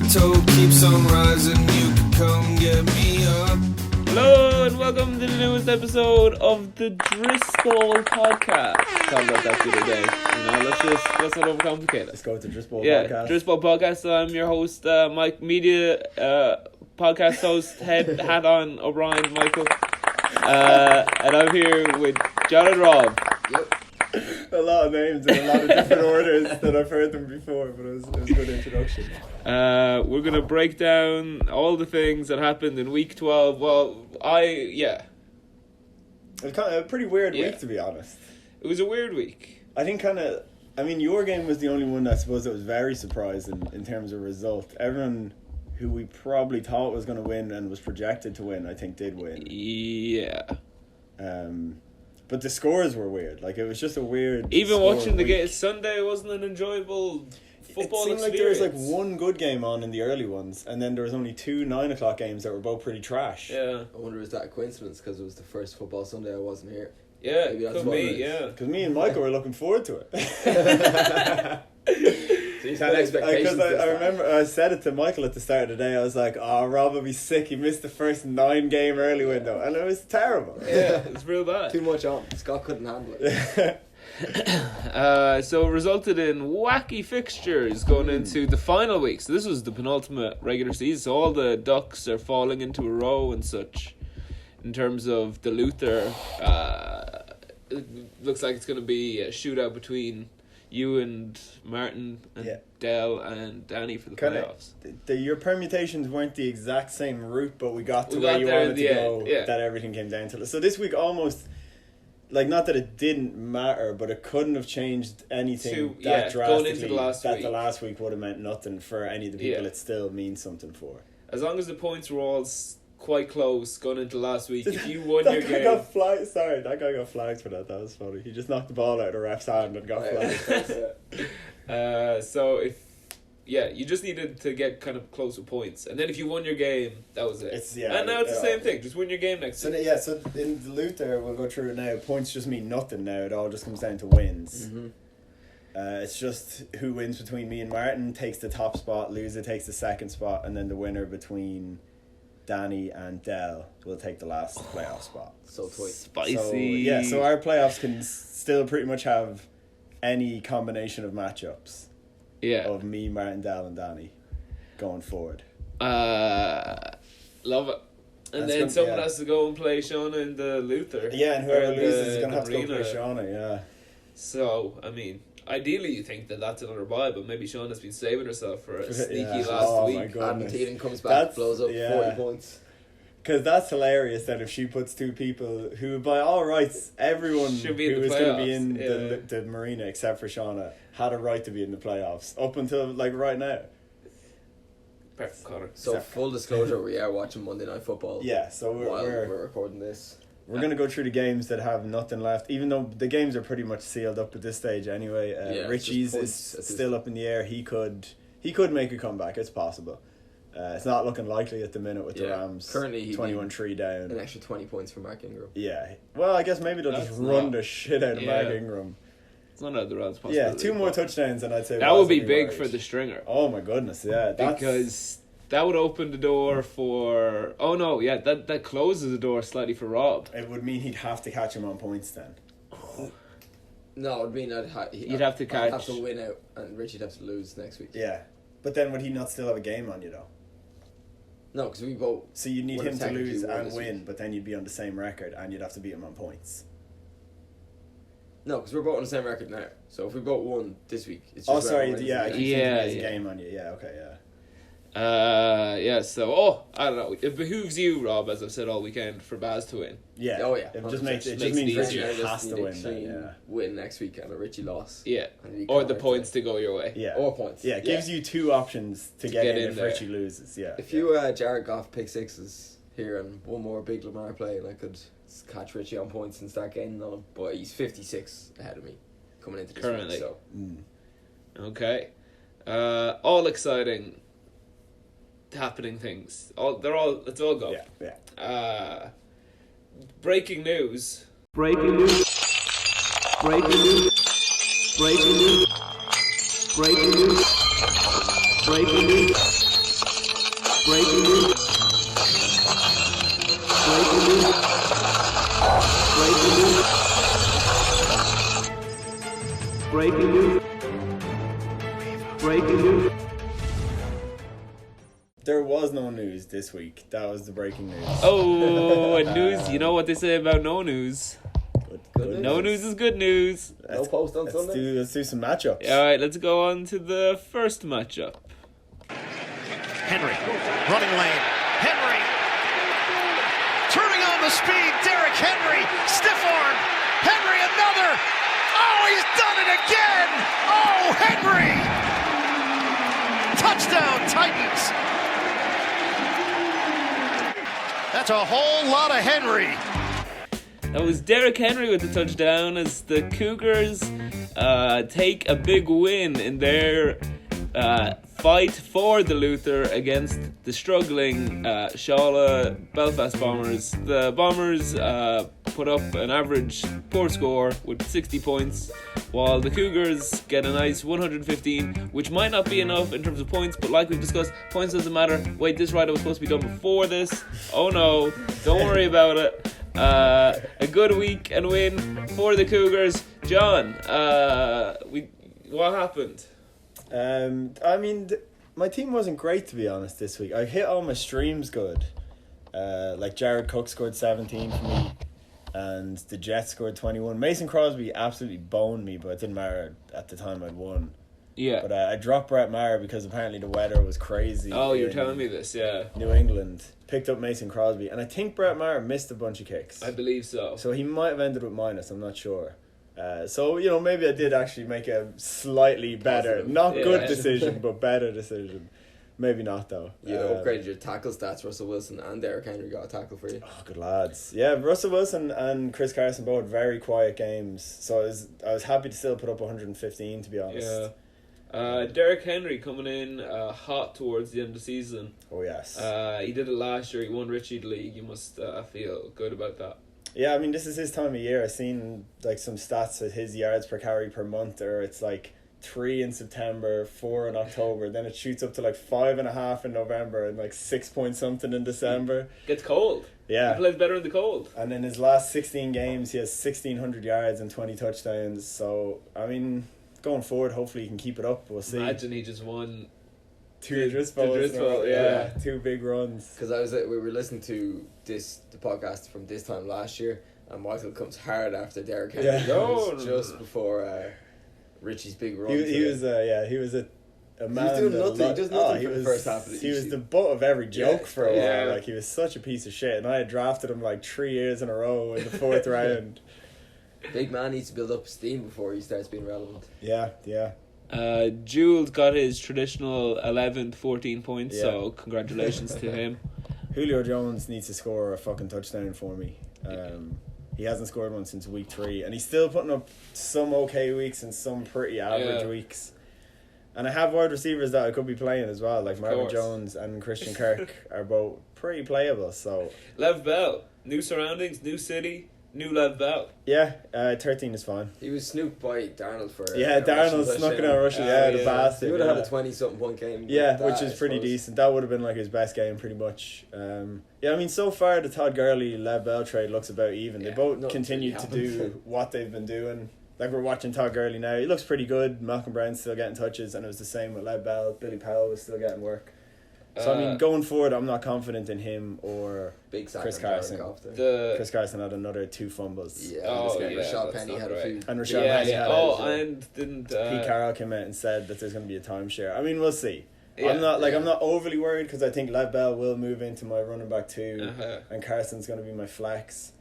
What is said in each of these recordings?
plateau keeps on rising, you can come get me up. Hello and welcome to the newest episode of the Drisbowl podcast. Talked about that the other day. Let's not overcomplicate it. Let's go with the Drisbowl Yeah, podcast. Drisbowl podcast. I'm your host, Mike Media, podcast host, hat on, O'Brien, Michael. And I'm here with John and Rob. Yep. A lot of names in a lot of different orders that I've heard them before, but it was a good introduction. We're going to break down all the things that happened in week 12. Well, It was kind of a pretty weird week, to be honest. It was a weird week. I think your game was the only one I suppose that was very surprising in terms of result. Everyone who we probably thought was going to win and was projected to win, I think did win. Yeah. But the scores were weird. Like, it was just a weird... Even watching the week. game Sunday wasn't an enjoyable football It seemed experience. like there was like one good game on in the early ones, and then there was only 2 9 o'clock games that were both pretty trash. Yeah. I wonder, is that a coincidence because it was the first football Sunday I wasn't here? Yeah, Maybe that's could what be, it is. yeah. Because me and Michael were looking forward to it. So you've had expectations. Because I remember I said it to Michael at the start of the day. I was like, "Oh, Rob will be sick. He missed the first 9 game early window, and it was terrible." Yeah, it's real bad. Too much on. Scott couldn't handle it. So it resulted in wacky fixtures going into the final week. So this was the penultimate regular season. So all the ducks are falling into a row and such. In terms of the Luther, it looks like it's going to be a shootout between you and Martin and Dell and Danny for the playoffs. Your permutations weren't the exact same route, but we got We where got you there wanted in to the go. end, yeah. That everything came down to. So this week almost, like, not that it didn't matter, but it couldn't have changed anything that drastically. Going into the last that week. the last week would have meant nothing for any of the people Yeah. it still means something for. As long as the points were all quite close going into last week, if you won your game... That guy got flagged for that. That was funny. He just knocked the ball out of the ref's hand and got flagged. So you just needed to get kind of closer points, and then if you won your game, that was it. And now it's the same thing. Just win your game next week. So in the Luther, we'll go through it now. Points just mean nothing now. It all just comes down to wins. Mm-hmm. It's just who wins between me and Martin takes the top spot. Loser takes the second spot, and then the winner between Danny and Dell will take the last playoff spot. So tight. Spicy. So our playoffs can still pretty much have any combination of matchups. Yeah. Of me, Martin, Dell, and Danny going forward. Love it. And then someone has to go and play Shauna in the Luther. Yeah, and whoever Or loses is going to the have to go play arena. Shauna, yeah. So, I mean, ideally you think that's another bye, but maybe Shauna's been saving herself for a sneaky Yeah. last Oh, week. my God. And Tegan comes back, That's- blows up 40 points. Because that's hilarious that if she puts 2 people who, by all rights, everyone Should be in who the was going to be playoffs, in the marina except for Shauna had a right to be in the playoffs up until like right now. Perfect, Connor. So full disclosure, we are watching Monday Night Football. Yeah, so while we're recording this. going to go through the games that have nothing left, even though the games are pretty much sealed up at this stage anyway. Richie's is still up in the air. He could make a comeback. It's possible. It's not looking likely at the minute with the Rams. Currently, he'd 21-3 down. An extra 20 points for Mark Ingram. Yeah. Well, I guess maybe they'll just run the shit out of Mark Yeah. Ingram. It's not out of the realms of Yeah, possibility. 2 more touchdowns and I'd say That would be Wazoo big worried. for the stringer. Oh my goodness, yeah. Because that would open the door for... Oh no, yeah, that closes the door slightly for Rob. It would mean he'd have to catch him on points then. No, it would mean You'd have to catch... I'd have to win out and Richie'd have to lose next week. Yeah. But then would he not still have a game on you though? No, because we both... So you'd need would him have to technically lose won and this win, week. but then you'd be on the same record and you'd have to beat him on points. No, because we're both on the same record now. So if we both won this week, it's just Oh, sorry, whoever wins yeah, I the keep next. thinking he Yeah, has a yeah. game on you. Yeah, okay, yeah. So, I don't know. It behooves you, Rob, as I've said all weekend, for Baz to win. Yeah. Oh, yeah. It just means it Richie easier. has to win then, yeah. Win next week and a Richie loss. Yeah. And we Or the covered points to go your way. Yeah. Or points. Yeah, it gives you 2 options to get in if there. Richie loses, yeah. If you Jared Goff pick sixes here and one more big Lamar play, and I could catch Richie on points and start gaining on him, but he's 56 ahead of me coming into this Currently. week, so Okay. All exciting happening things. Let's all go. Yeah. Breaking news. Breaking news. Breaking news. Breaking news. Breaking news. There was no news this week. That was the breaking news. Oh, and news. You know what they say about no news. Good No news is good news. No post on Sunday. Let's do some matchups. All right, let's go on to the first matchup. Henry, running lane. Henry, turning on the speed. Derrick Henry, stiff arm. Henry, another. Oh, he's done it again. Oh, Henry. Touchdown, Titans. That's a whole lot of Henry. That was Derrick Henry with the touchdown as the Cougars take a big win in their fight for the Luther against the struggling Shala Belfast Bombers. The Bombers put up an average poor score with 60 points, while the Cougars get a nice 115, which might not be enough in terms of points, but like we've discussed, points doesn't matter. Wait, this rider was supposed to be done before this. Oh no, don't worry about it. A good week and win for the Cougars. John, what happened? My team wasn't great, to be honest, this week. I hit all my streams good. Like Jared Cook scored 17 for me, and the Jets scored 21. Mason Crosby absolutely boned me, but it didn't matter at the time. I'd won. Yeah. But I dropped Brett Maher because apparently the weather was crazy. Oh, you're telling me this, yeah. New England picked up Mason Crosby, and I think Brett Maher missed a bunch of kicks. I believe so. So he might have ended with minus, I'm not sure. So, maybe I did actually make a slightly better, not good decision, but better decision. Maybe not, though. You upgraded your tackle stats. Russell Wilson and Derrick Henry got a tackle for you. Oh, good lads. Yeah, Russell Wilson and Chris Carson both very quiet games. So I was happy to still put up 115, to be honest. Yeah. Derrick Henry coming in hot towards the end of the season. Oh, yes. He did it last year. He won Richie the League. You must feel good about that. Yeah, this is his time of year. I've seen some stats with his yards per carry per month, or it's 3 in September, 4 in October, then it shoots up to 5.5 in November, and 6 point something in December. Gets cold. Yeah. He plays better in the cold. And in his last 16 games, he has 1,600 yards and 20 touchdowns. So, going forward, hopefully he can keep it up. We'll see. Imagine he just won 2 Drisbowl, yeah. 2 big runs. Because we were listening to the podcast from this time last year, and Michael comes hard after Derrick Henry. Yeah. Just before Richie's big run. He was a man. He was doing nothing. He does nothing for the first half of the season. He was season. the butt of every joke for a while. Yeah. He was such a piece of shit, and I had drafted him 3 years in a row in the 4th round. Big man needs to build up steam before he starts being relevant. Yeah. Jules got his traditional 11, 14 points, Yeah. so congratulations to him. Julio Jones needs to score a fucking touchdown for me. He hasn't scored one since week 3, and he's still putting up some okay weeks and some pretty average weeks. And I have wide receivers that I could be playing as well, like Marvin Jones and Christian Kirk are both pretty playable. So Lev Bell, new surroundings, new city, new Lev Bell. yeah, 13 is fine. He was snooped by Darnold for Darnold snuck it out rushing. The bastard. He would have had a 20-something point game. Which is pretty decent. That would have been his best game, pretty much. So far the Todd Gurley Lev Bell trade looks about even. They both continue to do what they've been doing. We're watching Todd Gurley now. He looks pretty good. Malcolm Brown's still getting touches, and it was the same with Lev Bell. Billy Powell was still getting work. So going forward, I'm not confident in him or big Chris Carson. Chris Carson had another 2 fumbles. Yeah. Rashad Penny had a few. And Rashad Penny had and didn't Pete Carroll came out and said that there's going to be a timeshare. We'll see. Yeah, I'm not overly worried because I think Lev Bell will move into my running back 2, and Carson's going to be my flex.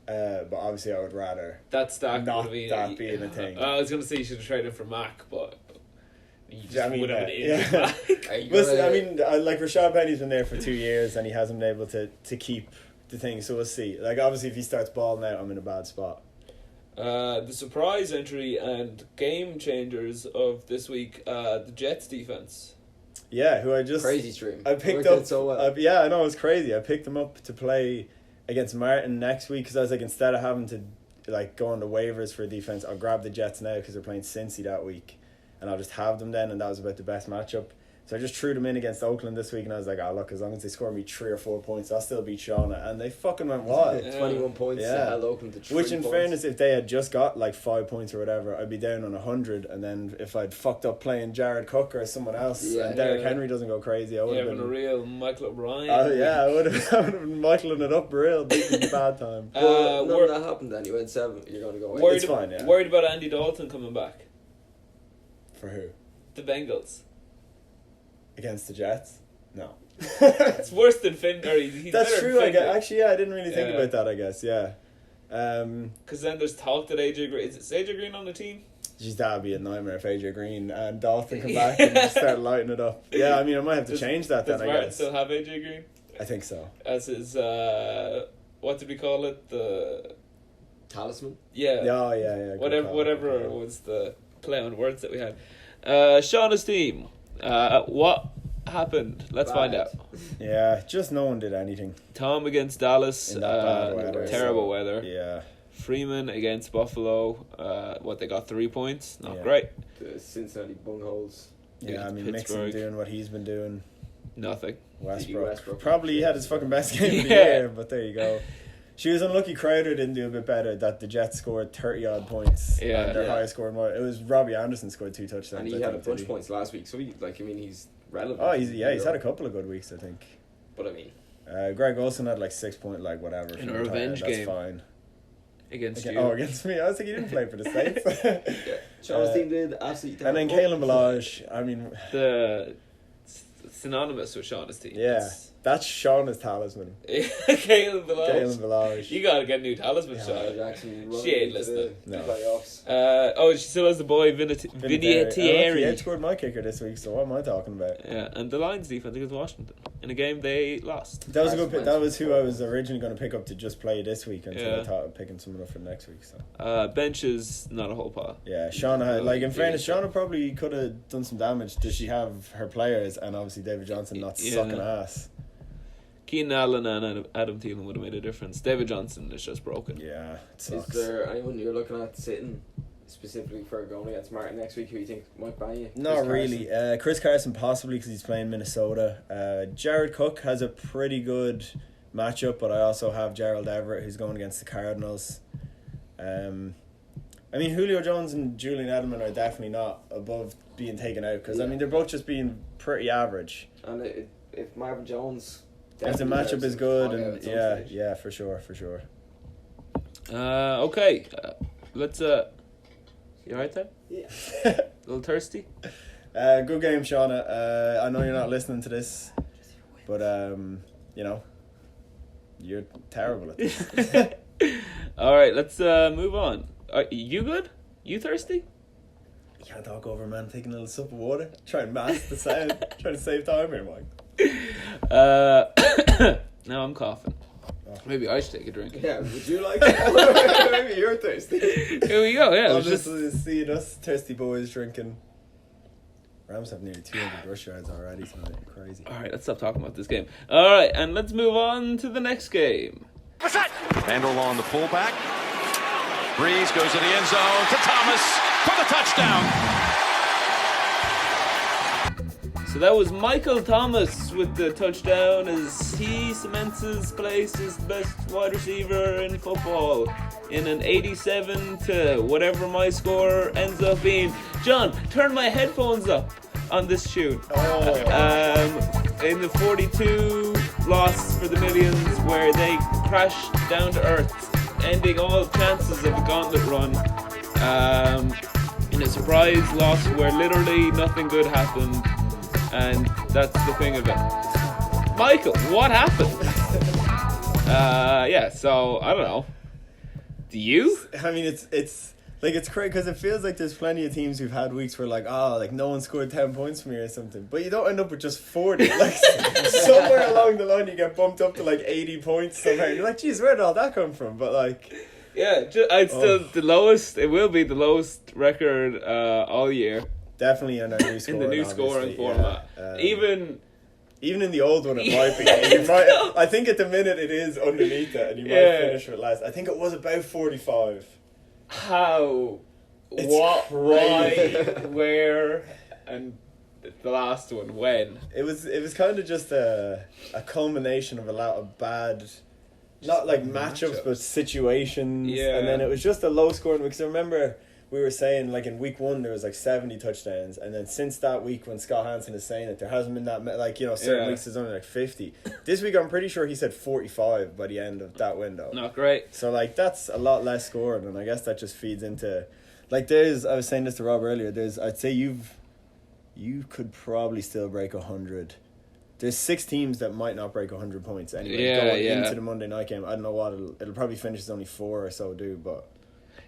But obviously, I would rather that stack not being a thing. I was going to say you should have traded for Mac, but you just would have Rashad Penny's been there for 2 years and he hasn't been able to keep the thing. So we'll see. Obviously, if he starts balling out, I'm in a bad spot. The surprise entry and game changers of this week, the Jets defense. Yeah, who I just crazy stream. I picked up so well. I know, it was crazy. I picked them up to play against Martin next week because I was instead of having to go on the waivers for defense, I'll grab the Jets now because they're playing Cincy that week, and I'll just have them then, and that was about the best matchup. So I just threw them in against Oakland this week, and I was like, look, as long as they score me 3 or 4 points, I'll still beat Shauna. And they fucking went wild. 21 points, held Oakland to 3 Which, in points. fairness, if they had just got like 5 points or whatever, I'd be down on 100. And then if I'd fucked up playing Jared Cook or someone else, and Derrick Henry doesn't go crazy, I would have been a real Michael O'Brien. I would have been Michaeling it up real, beating the bad time. None of that happened then. You went 7. You're going to go away. It's fine, yeah. Worried about Andy Dalton coming back. For who? The Bengals. Against the Jets? No. It's worse than Finn. He's That's better true. than Finley. Actually, I didn't really think about that. I guess, yeah. Because then there's talk that AJ Green is AJ Green on the team. Geez, that'd be a nightmare if AJ Green and Dalton come back and just start lighting it up. Yeah, I mean, I might have to change that then. Does I Martin guess. still have AJ Green? I think so. As his what did we call it? The talisman. Yeah. Oh yeah. Whatever was the play on words that we had. Shauna's team. What happened? Let's find out. Yeah, just no one did anything. Tom against Dallas. In that bad weather, terrible weather. Yeah. Freeman against Buffalo. They got 3 points. Not great. The Cincinnati Bungholes. Yeah, I mean, Mixon doing what he's been doing. Nothing. Westbrook. Probably had his fucking best game of the year, but there you go. She was unlucky Crowder didn't do a bit better, that the Jets scored 30-odd points. Yeah. And their highest scoring more. It was Robbie Anderson scored 2 touchdowns. And he had a bunch of points last week, so he's relevant. Oh, he's had a couple of good weeks, I think. But I mean... Greg Olsen had like 6 point, like whatever. In a revenge game. That's fine. Against you. Oh, against me? I was like, he didn't play for the States. Sean's team did absolutely terrible. And then Kalen Balaj, I mean... The synonymous with Shauna's team. Yeah. That's Shauna's talisman. Kalen Balaj. You gotta get a new talisman, Shauna. Jackson she ain't listening. No. Playoffs. She still has the boy Vinatieri. He outscored my kicker this week, so what am I talking about? Yeah, and the Lions defense against Washington in a game they lost. That was a good pick. That was who I was originally going to pick up to just play this week until I thought of picking someone up for next week. So bench is not a whole pile. Yeah, Shauna, like in fairness, Shauna probably could have done some damage. Does she have her players and obviously David Johnson not sucking ass? Keenan Allen and Adam Thielen would have made a difference. David Johnson is just broken. Yeah, it sucks. Is there anyone you're looking at sitting specifically for going against Martin next week who you think might buy you? Not really. Chris Carson possibly because he's playing Minnesota. Jared Cook has a pretty good matchup, but I also have Gerald Everett who's going against the Cardinals. I mean, Julio Jones and Julian Edelman are definitely not above being taken out because I mean they're both just being pretty average. And if Marvin Jones, if the matchup is good, and yeah, for sure. Okay, let's. You alright there? Yeah. A little thirsty. Good game, Shauna. I know you're not listening to this, but you know, you're terrible at this. All right, let's move on. Are you good? You thirsty? You can't talk over, man. Taking a little sip of water. Try and mask the sound. Trying to save time here, Mike. Now I'm coughing. Maybe I should take a drink. Yeah, would you like that? Maybe you're thirsty. Here we go, yeah. I'm just seeing us thirsty boys drinking. Rams have nearly 200 rush yards already tonight. Crazy. Alright, let's stop talking about this game. Alright, and let's move on to the next game. Randall on the fullback. Breeze goes to the end zone to Thomas for the touchdown. So that was Michael Thomas with the touchdown as he cements his place as the best wide receiver in football in an 87 to whatever my score ends up being. John, turn my headphones up on this tune. In the 42 loss for the Millions where they crashed down to earth, ending all chances of a gauntlet run in a surprise loss where literally nothing good happened. And that's the thing of it. Michael, what happened? So I don't know. Do you? I mean, it's like it's crazy because it feels like there's plenty of teams who've had weeks where like no one scored 10 points from me or something, but you don't end up with just 40. Like somewhere along the line you get bumped up to like 80 points somehow. You're like, geez, where did all that come from? But like, yeah, it's still the lowest. It will be the lowest record all year. Definitely in our new score. In the new scoring format. Yeah. Even in the old one it might be. You might, I think at the minute it is underneath it and you might finish with less. I think it was about 45. How? It's what? crazy. Why? Where? And the last one when? It was kind of just a culmination of a lot of bad, not like matchups, but situations. Yeah. And then it was just a low scoring, because I remember we were saying like in week 1 there was like 70 touchdowns, and then since that week when Scott Hansen is saying it, there hasn't been that certain weeks there's only like 50. This week I'm pretty sure he said 45 by the end of that window. Not great. So like that's a lot less scoring, and I guess that just feeds into like I was saying this to Rob earlier, I'd say you could probably still break 100. There's 6 teams that might not break 100 points anyway going into the Monday night game. I don't know what it'll probably finish as only 4 or so do, but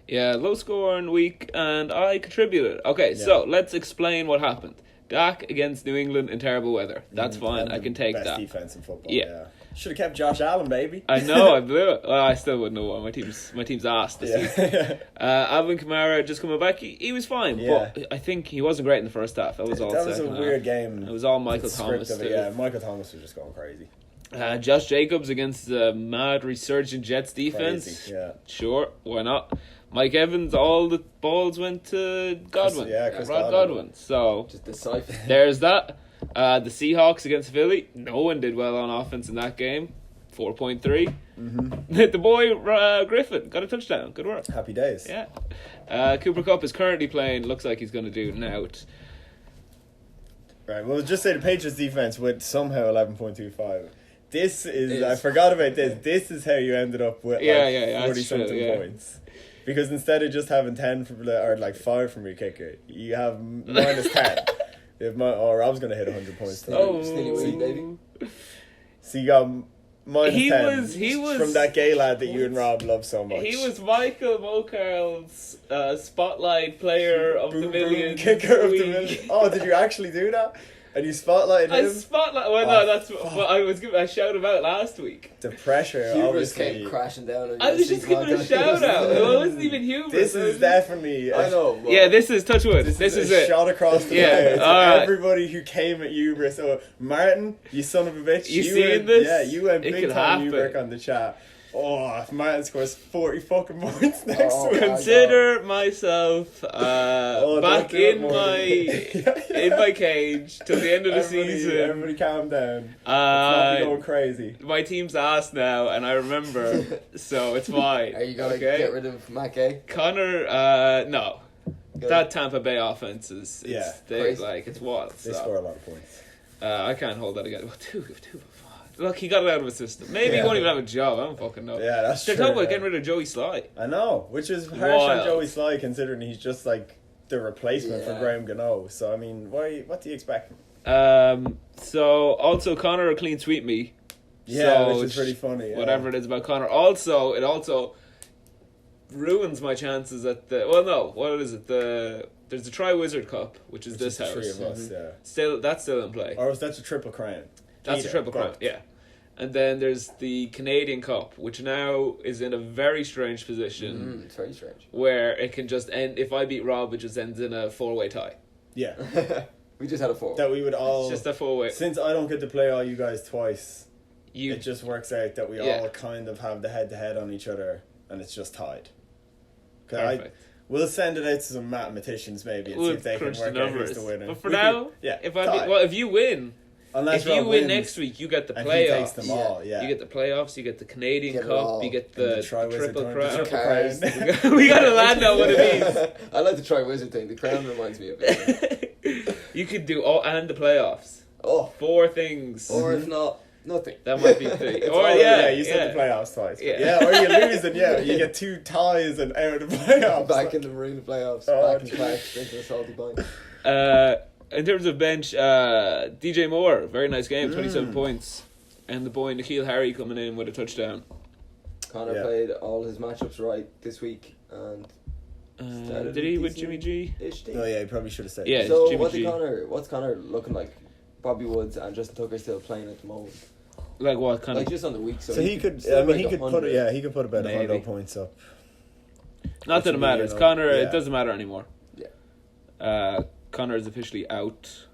yeah, low scoring week, and I contributed. Okay, so let's explain what happened. Dak against New England in terrible weather. That's fine. I can take best that. Defense in football. Yeah. Should have kept Josh Allen, baby. I know, I blew it. Well, I still wouldn't know what my team's asked this season. Alvin Kamara just coming back. He was fine, but I think he wasn't great in the first half. That was all. That was a weird game. It was all Michael Thomas. Michael Thomas was just going crazy. Josh Jacobs against the mad resurgent Jets defense. Crazy, yeah. Sure, why not? Mike Evans, all the balls went to Godwin. Chris Godwin. So just decipher. There's that. The Seahawks against Philly. No one did well on offense in that game. 4.3. Mm-hmm. The boy Griffin got a touchdown. Good work. Happy days. Yeah. Cooper Kupp is currently playing. Looks like he's going to do now. Right. Well, just say the Patriots defense with somehow 11.25. This is I forgot about this. This is how you ended up with 40-something points. Because instead of just having 10 or like 5 from your kicker, you have minus 10. Rob's going to hit 100 points tonight. Snilly baby. So you got minus 10 he was from that gay lad that you and Rob love so much. He was Michael Mocarl's spotlight player of the million. Kicker of the million. Oh, did you actually do that? And you spotlighted him? Well, no, that's what I was giving. I shouted about last week. The pressure, Hubris obviously. came crashing down. I was just giving a shout out. It wasn't even hubris. This is definitely. I know. Yeah, this is touch wood. This is it. Shot across the way. Everybody who came at hubris. So Martin, you son of a bitch. You seeing this? Yeah, you went big time hubris on the chat. Oh, if Martin scores 40 fucking points next week. Consider myself back in my cage till the end of the season. Everybody calm down. It's not going crazy. My team's ass now, and I remember, so it's fine. Are you going to get rid of Mac A? Connor, no. Good. That Tampa Bay offense is it's wild. They score a lot of points. I can't hold that again. Well, two. Look, he got it out of his system. Maybe he won't even have a job. I don't fucking know. Yeah, that's They're true. talking about getting rid of Joey Sly. I know, which is harsh on Joey Sly considering he's just like the replacement for Graham Gano. So, I mean, what do you expect? So, also, Connor will clean sweep me. Yeah, which is pretty funny. Yeah. Whatever it is about Connor. Also, it also ruins my chances at the... Well, no. What is it? There's the Tri-Wizard Cup, which is this house. 3 of us, That's still in play. Or that's a triple crown. That's a triple crown, yeah. And then there's the Canadian Cup, which now is in a very strange position. It's very strange. Where it can just end, if I beat Rob, it just ends in a 4-way tie. Yeah. We just had a 4. That we would all... It's just a 4-way. Since I don't get to play all you guys twice, it just works out that we all kind of have the head-to-head on each other, and it's just tied. Perfect. We'll send it out to some mathematicians maybe and see if they can work out who's the winner. But for now, if you win... Unless if you win next week, you get the playoffs. He takes them all, You get the playoffs, you get the Canadian Cup, you get the triple crown. We gotta land on one of these. I like the Tri-Wizard thing. The crown reminds me of it. You could do and the playoffs. 4 things. Or if not, nothing. That might be 3. You said the playoffs twice. Or you lose and you get 2 ties and out of the playoffs. Back in the marina playoffs. Back in Clark, drinking a salty pint. In terms of bench, DJ Moore, very nice game, 27 points. And the boy N'Keal Harry coming in with a touchdown. Connor played all his matchups right this week. And did he with Jimmy G? Oh yeah, he probably should have said. Yeah, so Jimmy what's Connor looking like? Bobby Woods and Justin Tucker still playing at the moment. Like what kind of? Like just on the week. So he could. I mean, he could put. He could put about 100 points up. Not that it matters. Connor, it doesn't matter anymore. Yeah. Connor is officially out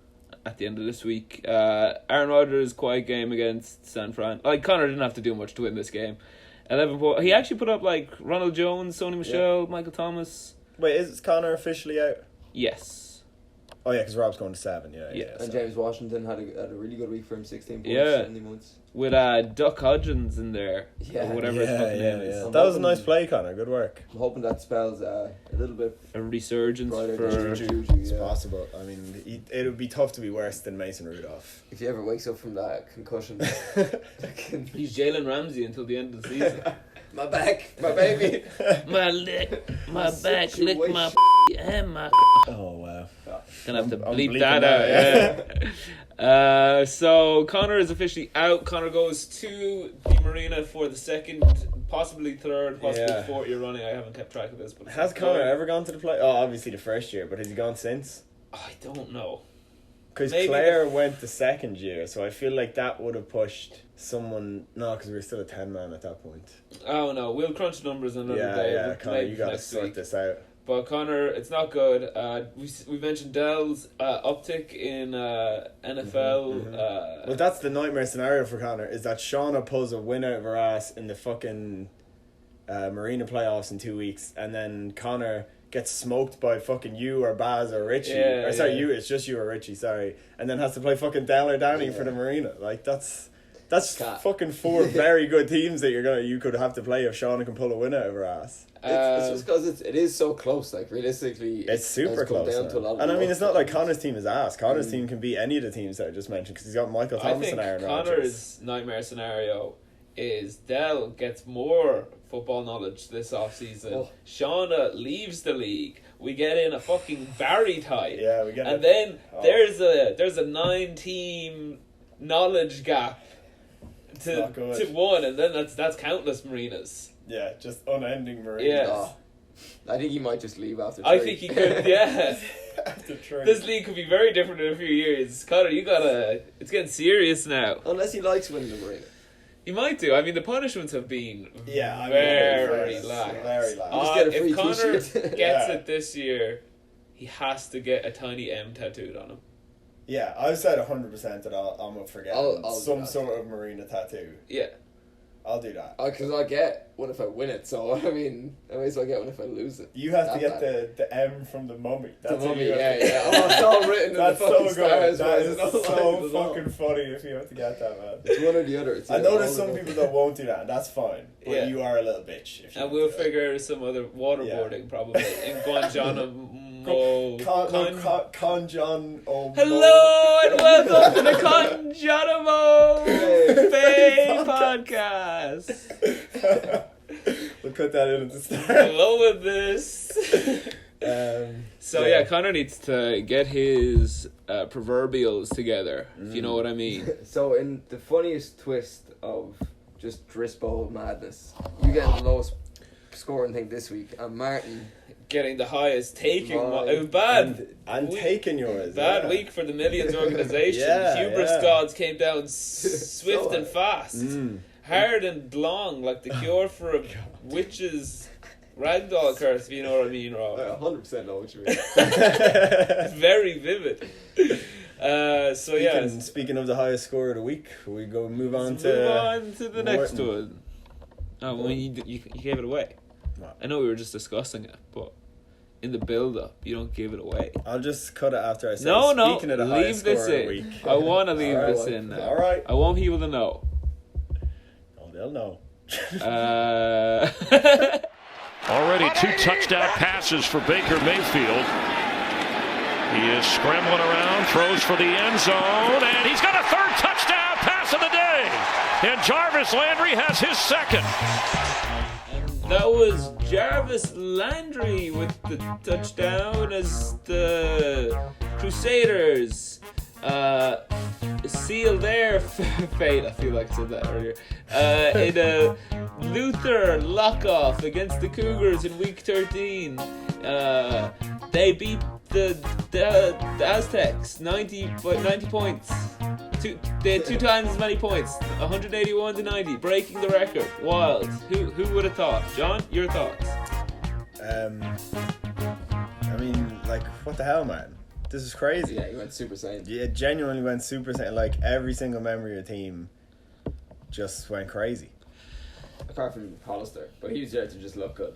at the end of this week. Aaron Rodgers' quiet game against San Fran. Like, Connor didn't have to do much to win this game. 11 points. He actually put up, like, Ronald Jones, Sony Michel, Michael Thomas. Wait, is Connor officially out? Yes. Oh yeah, because Rob's going to 7. Yeah. And James Washington had a really good week for him, 16 points, Yeah. 70 points. With Duck Hodgins in there. Yeah. Or whatever his fucking name is. That was a nice play, Connor. Good work. I'm hoping that spells a little bit A resurgence brighter for... than Juju. It's possible. I mean, it would be tough to be worse than Mason Rudolph. If he ever wakes up from that concussion, He's Jalen Ramsey until the end of the season. my back, my baby. my back, lick my and my... Oh wow. Gonna have to I'm bleep bleeping that that, out, yeah. So Connor is officially out. Connor goes to the marina for the second, possibly third, possibly fourth year running. I haven't kept track of this. But Has Connor ever gone to the play? Oh, obviously the first year, but has he gone since? I don't know. Because Maybe Claire went the second year, so I feel like that would have pushed someone... No, because we were still a 10-man at that point. Oh no, we'll crunch numbers another day. Yeah, Connor, Maybe you got to next sort week. this out. But Connor, it's not good. We mentioned Dell's uptick in NFL. Well, that's the nightmare scenario for Connor, is that Shauna pulls a win out of her ass in the fucking Marina playoffs in 2 weeks, and then Connor gets smoked by fucking you or Baz or Richie. You, it's just you or Richie, sorry. And then has to play fucking Dell or Danny for the Marina. Like, that's fucking 4 very good teams that you could have to play if Shauna can pull a win out of her ass. It's just because it is so close. Like, realistically, it's super close. Down to a lot of and I mean, luck. it's not like Connor's team is ass. Connor's team can beat any of the teams that I just mentioned because he's got Michael Thomas and Aaron Rodgers. Connor's nightmare scenario is Dell gets more football knowledge this offseason. Shauna leaves the league. We get in a fucking Barry type. Yeah, we get and then there's a 9-team knowledge gap to 1, and then that's countless marinas. Yeah, just unending marinas. Yes. I think he might just leave after 3. I think he could, yeah. After 3. This league could be very different in a few years. Connor, it's getting serious now. Unless he likes winning the marina. He might do. I mean, the punishments have been very lax. Very lax. Just get a free if Connor t-shirt. gets it this year, he has to get a tiny M tattooed on him. Yeah, I've said 100% that I'm up for getting I'll some sort of marina tattoo. Yeah. I'll do that. Because I'll get one if I win it, so I mean, I may as well get one if I lose it. You have to get the M from the mummy. That's the mummy, what you have to yeah. Oh, it's all written in the That's fucking so stars. good. That man. is There's no so lines at all. fucking funny if you have to get that, man. It's one or the other. I know there's some people that won't do that, and that's fine. But Yeah. you are a little bitch. If you And do we'll that. figure some other waterboarding probably in Guantanamo. Con John. Hello and welcome to the Conjanamo Bay Podcast. We'll cut that in at the start. Hello with this. So yeah, Connor needs to get his proverbials together, if you know what I mean. So in the funniest twist of just Drisbowl madness, you get the lowest scoring thing this week, and Martin Getting the highest, taking it was bad. And taking yours. Bad week for the Millions organisation. Hubris gods came down swift and fast. Hard and long, like the cure for a witch's ragdoll curse, if you know what I mean, Rob. 100% know what you mean. It's very vivid. Speaking of the highest score of the week, we move on to the next one. Oh, well, you gave it away. What? I know we were just discussing it, but in the build-up, you don't give it away. I'll just cut it after I say. No, Speaking of the leave highest this score of in. the week. I want to leave this in now. All right. I want people to know. Oh, they'll know. Already 2 touchdown passes for Baker Mayfield. He is scrambling around, throws for the end zone, and he's got a 3rd touchdown pass of the day. And Jarvis Landry has his 2nd. That was Jarvis Landry with the touchdown as the Crusaders seal their fate. I feel like I said that earlier. In a Luther lock-off against the Cougars in Week 13. They beat the Aztecs 90 points. They had 2 times as many points, 181-90, breaking the record. Wild. Who would have thought? John, your thoughts? I mean, like, what the hell, man? This is crazy. Yeah, he went Super Saiyan. Yeah, it genuinely went Super Saiyan. Like, every single member of your team just went crazy. Apart from Hollister, but he was there to just look good.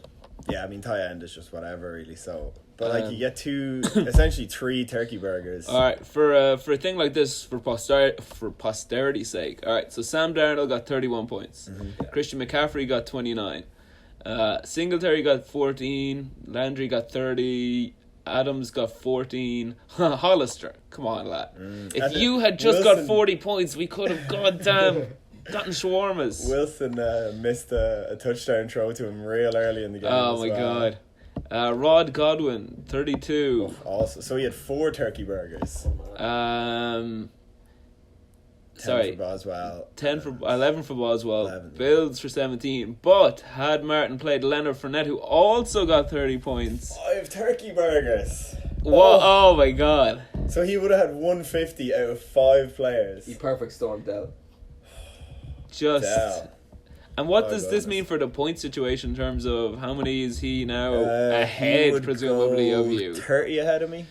Yeah, I mean, tight end is just whatever, really. So But like you get essentially 3 turkey burgers. All right, for a thing like this, for posterity's sake. All right, so Sam Darnold got 31 points. Christian McCaffrey got 29. Singletary got 14. Landry got 30. Adams got 14. Hollister, come on, lad. If you had just got 40 points, we could have gotten shawarmas. Wilson missed a touchdown throw to him real early in the game. Oh my god. Rod Godwin, 32. Also, so he had 4 turkey burgers. 10 for Boswell. 11 for Boswell. 11. Bills for 17. But had Martin played Leonard Fournette, who also got 30 points. 5 turkey burgers. Whoa, oh my god. So he would have had 150 out of 5 players. He perfect stormed out. Just. Damn. And what does this mean for the point situation in terms of how many is he now He ahead, would presumably, go of you? 30 ahead of me.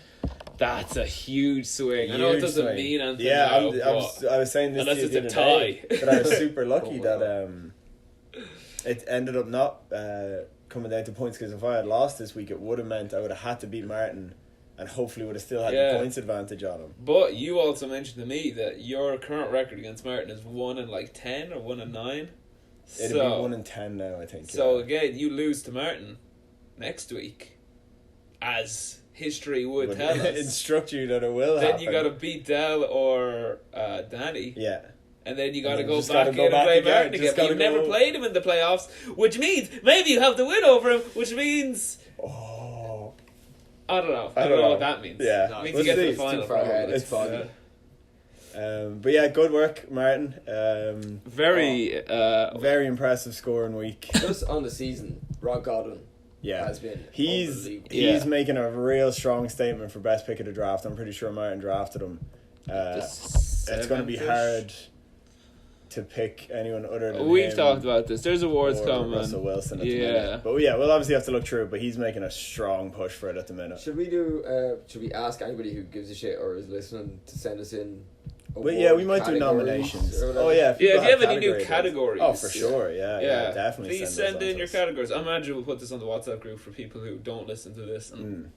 That's a huge swing. I know it doesn't swing. mean anything. Yeah, now, I was saying this unless to you it's the a other tie. day, that I was super lucky that it ended up not coming down to points, because if I had lost this week, it would have meant I would have had to beat Martin and hopefully would have still had the points advantage on him. But you also mentioned to me that your current record against Martin is 1-10 or 1-9. It'd be 1-10 now, I think. So again, you lose to Martin next week, as history would tell us. Instruct you that it will then happen. you got to beat Del or Danny. Yeah. And then you got to And go just back gotta in go and play back again. Martin again. Just But you've gotta never go- played him in the playoffs, which means maybe you have the win over him, which means... Oh. I don't know. I don't know what that means. Yeah. It means We'll you get to see. the final. Too far ahead. It's probably. fun. But yeah, good work, Martin. Very impressive scoring week. Just on the season, Rod Godwin has been he's unbelievable. making a real strong statement for best pick of the draft. I'm pretty sure Martin drafted him. It's going to be hard to pick anyone other than We've him talked about this. There's awards or coming. Russell Wilson at the minute. But yeah, we'll obviously have to look through it, but he's making a strong push for it at the minute. Should we ask anybody who gives a shit or is listening to send us in? But yeah, we might do nominations. Oh yeah, if you have any new categories. Oh, for sure. Yeah, definitely. Please send in your categories. I imagine we'll put this on the WhatsApp group for people who don't listen to this. And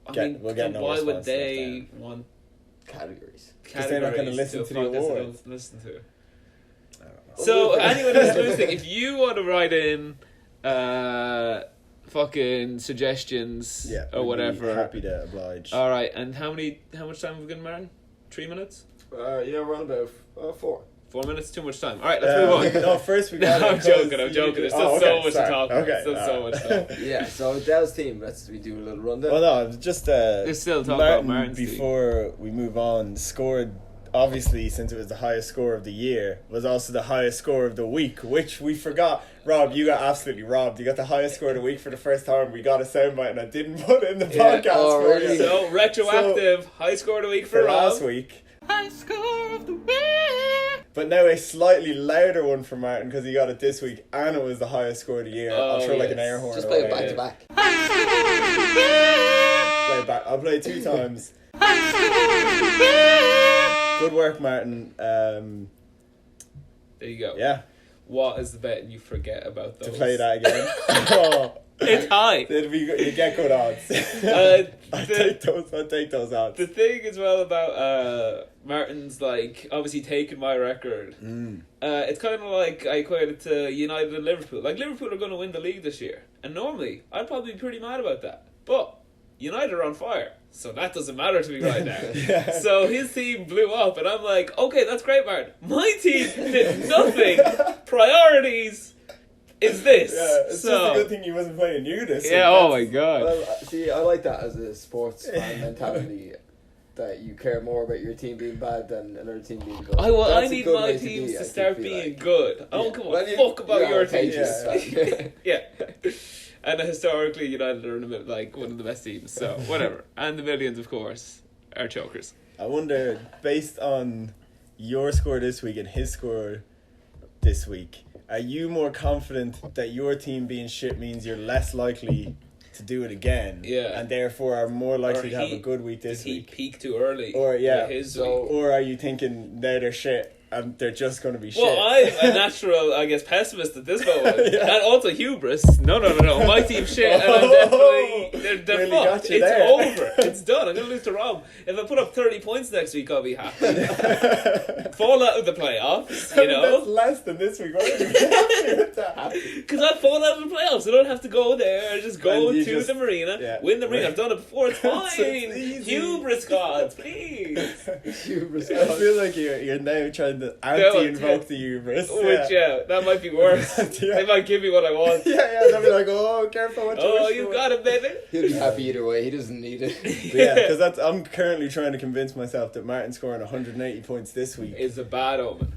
We'll get no why would response they want categories? Because they're not going to listen to the awards. Listen to. So anyone who's listening, if you want to write in fucking suggestions or whatever, happy to oblige. All right, and how much time have we got, Martin? 3 minutes? Yeah, we're on about 4. 4 minutes, too much time. All right, let's move on. No, first we got. I'm joking. There's still so much to talk about. Okay, Still so much stuff. Yeah, so Dell's team. We do a little rundown. Well, no, just Let's still talk about Martin, Martin's team. before we move on, scored. Obviously, since it was the highest score of the year, was also the highest score of the week, which we forgot. Rob, you got absolutely robbed. You got the highest score of the week for the first time. We got a soundbite and I didn't put it in the podcast. Oh, for really? you. So, retroactive, high score of the week for Rob. last week. High score of the week. But now a slightly louder one for Martin because he got it this week and it was the highest score of the year. I'll throw like an air horn. Just play it away. back to back. Play it back. I'll play it 2 times. Good work, Martin. There you go. Yeah, What is the bet and you forget about those? to play that again. Oh, It's high. it'd be good. You get good odds. I'd take those odds. The thing as well about Martin's obviously taking my record. It's kind of like I equate it to United and Liverpool. Like Liverpool are going to win the league this year, and normally I'd probably be pretty mad about that. But United are on fire, so that doesn't matter to me right now. Yeah. So his team blew up, and I'm like, okay, that's great, Martin. My team did nothing. Priorities is this. Yeah, it's just a good thing he wasn't playing you this week. Oh my god. Well, see, I like that as a sports fan mentality. That you care more about your team being bad than another team being good. I That's a need good my way teams be, to I start feel being like. good. I don't give a Well, fuck about you're your on teams. pages. Yeah. And historically, United are one of the best teams. So whatever. And the Millions, of course, are chokers. I wonder, based on your score this week and his score this week, are you more confident that your team being shit means you're less likely to do it again? Yeah. And therefore are more likely Or to have a good week this Did he week? peak too early? Or, yeah. His So- week? Or are you thinking now they're shit and they're just going to be shit. Well, I'm a natural, I guess, pessimist at this moment, Yeah. and also hubris. No, my team's shit, and I'm definitely they're Really fucked. got you It's there. over. It's done. I'm gonna lose to Rob. If I put up 30 points next week, I'll be happy. Fall out of the playoffs, you That's know, less than this week. Why are you happy with that? because I fall out of the playoffs. I don't have to go there. I just go And you to just- the marina, yeah. win the marina. I've done it before. It's fine. It's easy. Hubris gods, please. Hubris. I feel like you're now trying to anti-invoke the hubris. Which that might be worse. Yeah. They might give me what I want. Yeah, they'll be like, oh, careful what you Oh, wish you for. got it, baby. He'll be happy either way. He doesn't need it. But yeah, because I'm currently trying to convince myself that Martin scoring 180 points this week. It's a bad omen.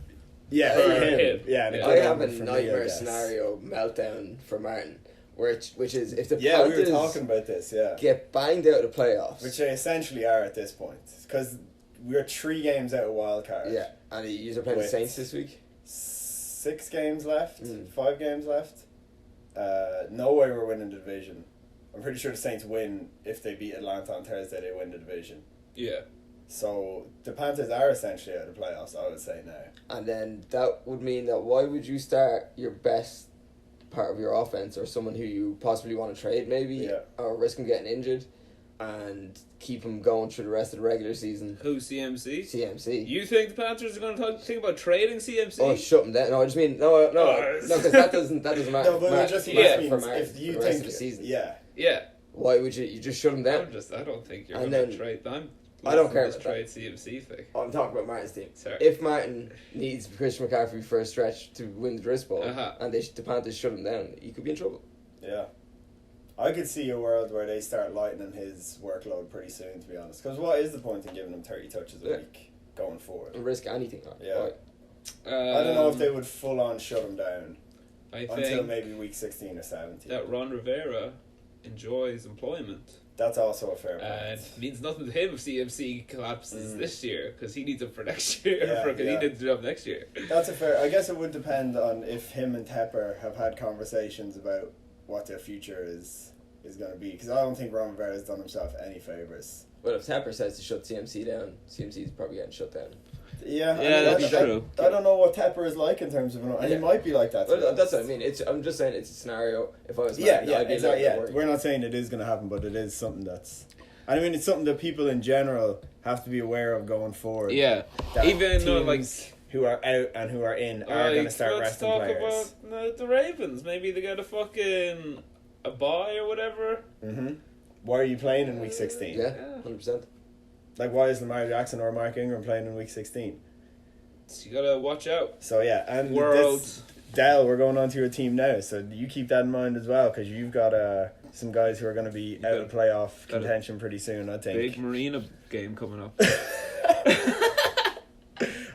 Yeah, for for him. him. Yeah, and a Yeah. good I have a omen for me, I nightmare guess. scenario meltdown for Martin, which is if the Yeah, we were Panthers talking about this. Yeah, get banged out of the playoffs. which they essentially are at this point because we're 3 games out of wild card. Yeah, and you are playing the Wait. Saints this week. 6 games left. Mm. 5 games left. No way we're winning the division. I'm pretty sure the Saints win if they beat Atlanta on Thursday. They win the division. Yeah. So the Panthers are essentially out of the playoffs. I would say now. And then that would mean that why would you start your best part of your offense or someone who you possibly want to trade maybe Yeah. or risk him getting injured and keep him going through the rest of the regular season? Who, CMC? CMC. You think the Panthers are going to think about trading CMC? Oh, shut him down. No, I just mean no, because that doesn't matter. No, but it just yeah, means for Martin if you for the rest think of the season. yeah. Yeah. Why would you just shut him down? I don't think you're And going then- to trade them. I don't care This about trade CMC thing. I'm talking about Martin's team. Sorry. If Martin needs Christian McCaffrey for a stretch to win the Drisbowl and the Panthers shut him down, he could be in trouble. Yeah. I could see a world where they start lightening his workload pretty soon, to be honest. Because what is the point in giving him 30 touches a Yeah. week going forward? And risk anything. Yeah. Right. I don't know if they would full on shut him down I until think maybe week 16 or 17. that Ron Rivera enjoys employment. That's also a fair point. And it means nothing to him if CMC collapses this year because he needs it for next year. Yeah, Because he yeah. needs the job next year. That's a fair. I guess it would depend on if him and Tepper have had conversations about what their future is going to be. Because I don't think Ron Rivera has done himself any favors. But if Tapper says to shut CMC down, CMC's probably getting shut down. Yeah, that's true. I don't know what Tepper is like in terms of, and he Yeah. might be like that. to be But that's what I honest. mean. I'm just saying it's a scenario. If I was Yeah, Martin, yeah, I'd be exactly. a little Yeah, bit we're worried. not saying it is going to happen, but it is something that's. I mean, it's something that people in general have to be aware of going forward. Yeah. That Even though, teams who are out and who are in are going to start let's resting talk players. about the Ravens. Maybe they got a fucking a bye or whatever. Mm-hmm. Why are you playing in week 16? Yeah, 100%. Like, why is Lamar Jackson or Mark Ingram playing in week 16? So you gotta watch out. So yeah, and World. Dell, we're going on to your team now, so you keep that in mind as well, because you've got some guys who are going to be out of playoff got a contention pretty soon. I think. Big Marina game coming up.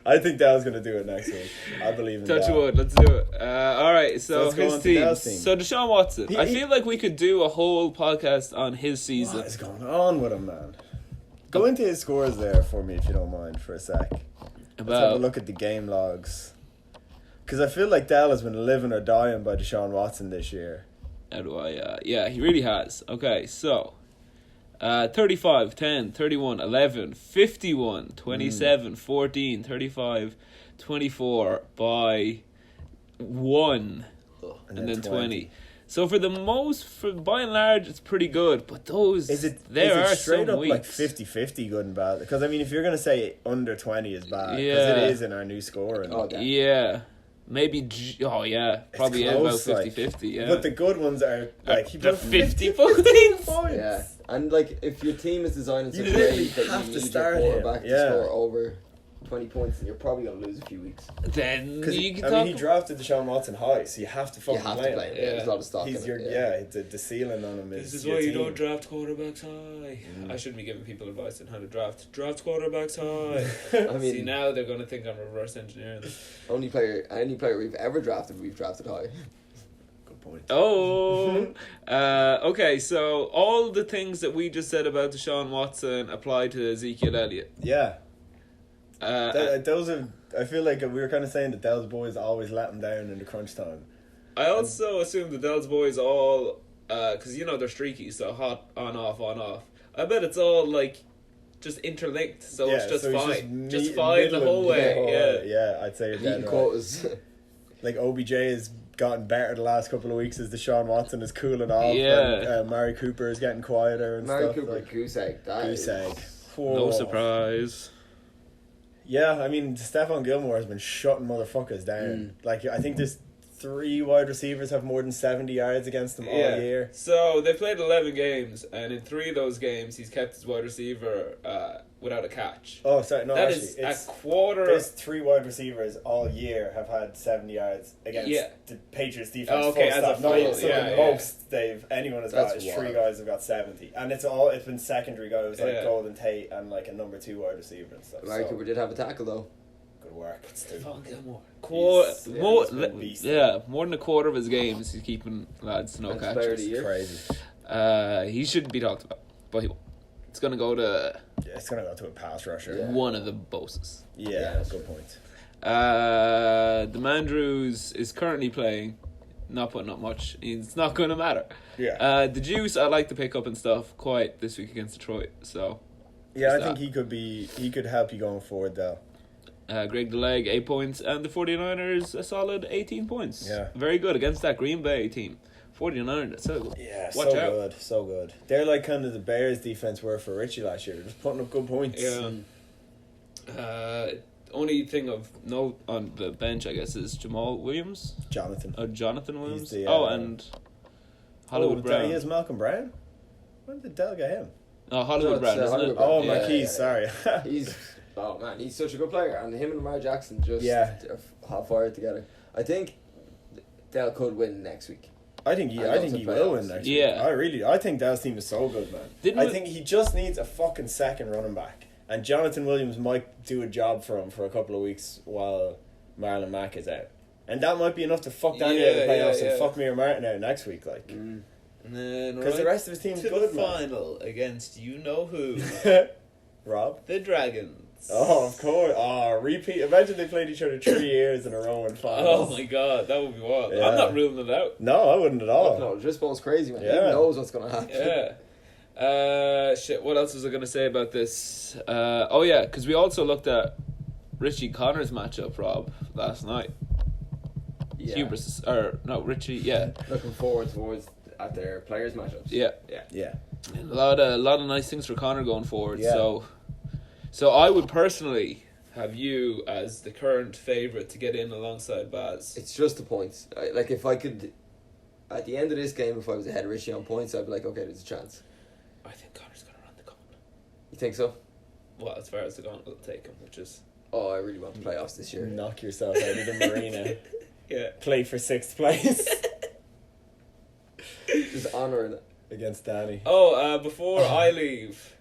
I think Dell's going to do it next week. I believe in Touch Dell. wood, let's do it. All right, so let's go his on to team. Dell's team. So Deshaun Watson. He- I feel like we could do a whole podcast on his season. What is going on with him, man? Go into his scores there for me, if you don't mind, for a sec. Let's have a About look at the game logs. Because I feel like Dell has been living or dying by Deshaun Watson this year. how do I? Yeah, he really has. Okay, so 35, 10, 31, 11, 51, 27, 14, 35, 24 by 1, and then 20. So for by and large, it's pretty good. But those there are straight some up weeks. like 50-50 good and bad? Because I mean, if you're going to say under 20 is bad, because Yeah. it is in our new scoring. Oh, yeah. Yeah. Maybe, probably about close, like, 50-50, yeah. But the good ones are like he the put 50 points. Yeah, and like if your team is designed in You such a way literally that have you to need start your him. quarterback to Yeah. score over 20 points, and you're probably going to lose a few weeks. Then Because you can I talk. mean, he drafted Deshaun Watson high, so you have to You fucking have play to play him. him. Yeah, there's a lot of stock He's in your it. the ceiling on him is. This is your why you team. don't draft quarterbacks high. I shouldn't be giving people advice on how to draft. Draft quarterbacks high. I mean, See, now they're going to think I'm reverse engineering them. any player we've ever drafted, we've drafted high. Good point. Oh, okay. So all the things that we just said about Deshaun Watson apply to Ezekiel Elliott. Yeah, Uh, those are. I feel like we were kind of saying that Dell's boys always let him down in the crunch time. I also assume the Dells boys all, because they're streaky, so hot on off. I bet it's all like just interlinked, so it's just so he's fine. Just fine the whole way. Yeah, I'd say you're dead Eating right. quotas. Like OBJ has gotten better the last couple of weeks as Deshaun Watson is cooling off. Yeah. And Mari Cooper is getting quieter and Mari stuff. Cooper, like, goose egg. goose egg. No surprise. Yeah, I mean, Stephon Gilmore has been shutting motherfuckers down. Like, I think there's 3 wide receivers have more than 70 yards against them all year. So they played 11 games, and in 3 of those games, he's kept his wide receiver without a catch. Oh, sorry, no, That actually, is it's a quarter. There's 3 wide receivers all year have had 70 yards against the Patriots defense. Oh, okay, full as a stop. No, full, so yeah, the yeah. most anyone has That's got is 3 wild. guys have got 70, and it's been secondary guys like Golden Tate and like a number 2 wide receiver and stuff. Mari So, Cooper did have a tackle though. good work. Stephon Gilmore. He's been a beast. More than a quarter of his games he's keeping lads to no That's player of the catches. year. Crazy. He shouldn't be talked about, but he won't. It's gonna go to Yeah, it's gonna go to a pass rusher. Yeah. one of the bosses. Yeah, good point. The Mandrews is currently playing, not putting up much. It's not going to matter. Yeah. The Juice I like to pick up and stuff quite this week against Detroit. So Yeah, I Just think he could help you going forward though. Greg DeLeg 8 points and the 49ers a solid 18 points. Yeah. Very good against that Green Bay team. 49ers. So Yeah, watch so out. good, so good. They're like kind of the Bears defense were for Richie last year. They're just putting up good points. Yeah. Only thing of note on the bench, I guess, is Jamal Williams. Jonathan. Jonathan Williams. the, and Hollywood Brown. He has Malcolm Brown? When did Dell get him? Hollywood No, it's, Brown, isn't Hollywood it? Brown. Oh, Yeah, Marquise, sorry. He's such a good player, and him and Lamar Jackson just hot fire together. I think Dell could win next week. I think he will win next week. Yeah. I think Dell's team is so good, man. I think he just needs a fucking second running back. And Jonathan Williams might do a job for him for a couple of weeks while Marlon Mack is out. And that might be enough to fuck Daniel out of the playoffs and fuck me or Martin out next week, like. Because the rest of his team's good, man. final against you know who, Rob? the Dragons. Oh, of course. Oh, repeat. Imagine they played each other 3 years in a row in finals. Oh my god, that would be wild. Yeah. I'm not ruling it out. No, I wouldn't at all. No, Drisbowl's crazy, man. He Yeah. knows what's going to happen. Yeah. Shit, what else was I going to say about this? Because we also looked at Richie Connor's matchup, Rob, last night. Yeah. Hubris, Richie, yeah. Looking forward towards at their players' matchups. Yeah. Yeah. A lot of nice things for Connor going forward. Yeah. So I would personally have you as the current favourite to get in alongside Baz. It's just the points. Like, if I could, at the end of this game, if I was ahead of Richie on points, I'd be like, okay, there's a chance. I think Connor's going to run the gauntlet. You think so? Well, as far as the gauntlet will take him, which is... Oh, I really want the playoffs this year. Knock yourself out of the marina. Yeah. Play for 6th place. Just honouring it. Against Danny. Oh, before I leave,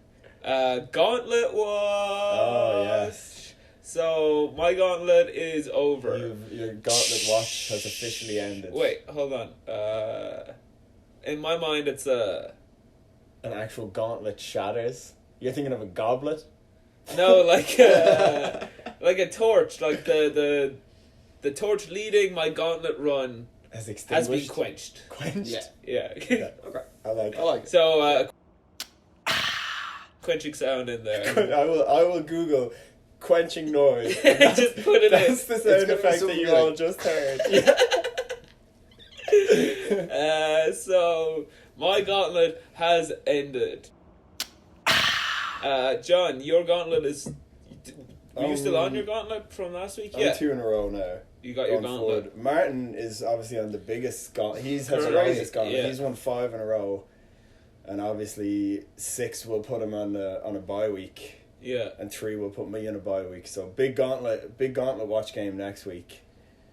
Gauntlet was... Oh, yes. So, my Gauntlet is over. Your gauntlet watch has officially ended. Wait, hold on. In my mind, it's a... An actual gauntlet shatters. You're thinking of a goblet? No, like a torch. Like the torch leading my Gauntlet run Has has extinguished. been quenched. Quenched? Yeah. Yeah. Okay. I like it. I like it. So, quenching sound in there. I will Google quenching noise. Just put it in. That's the sound gonna be effect that something you like- all just heard. So my Gauntlet has ended. John, your Gauntlet is... Were you still on your Gauntlet from last week? I'm 2 in a row now. You got your Going Gauntlet. forward. Martin is obviously on the biggest gauntlet. He's has the Correct. longest gauntlet. Yeah. He's won 5 in a row, and obviously 6 will put him on a bye week, Yeah. and 3 will put me in a bye week. So big gauntlet watch game next week.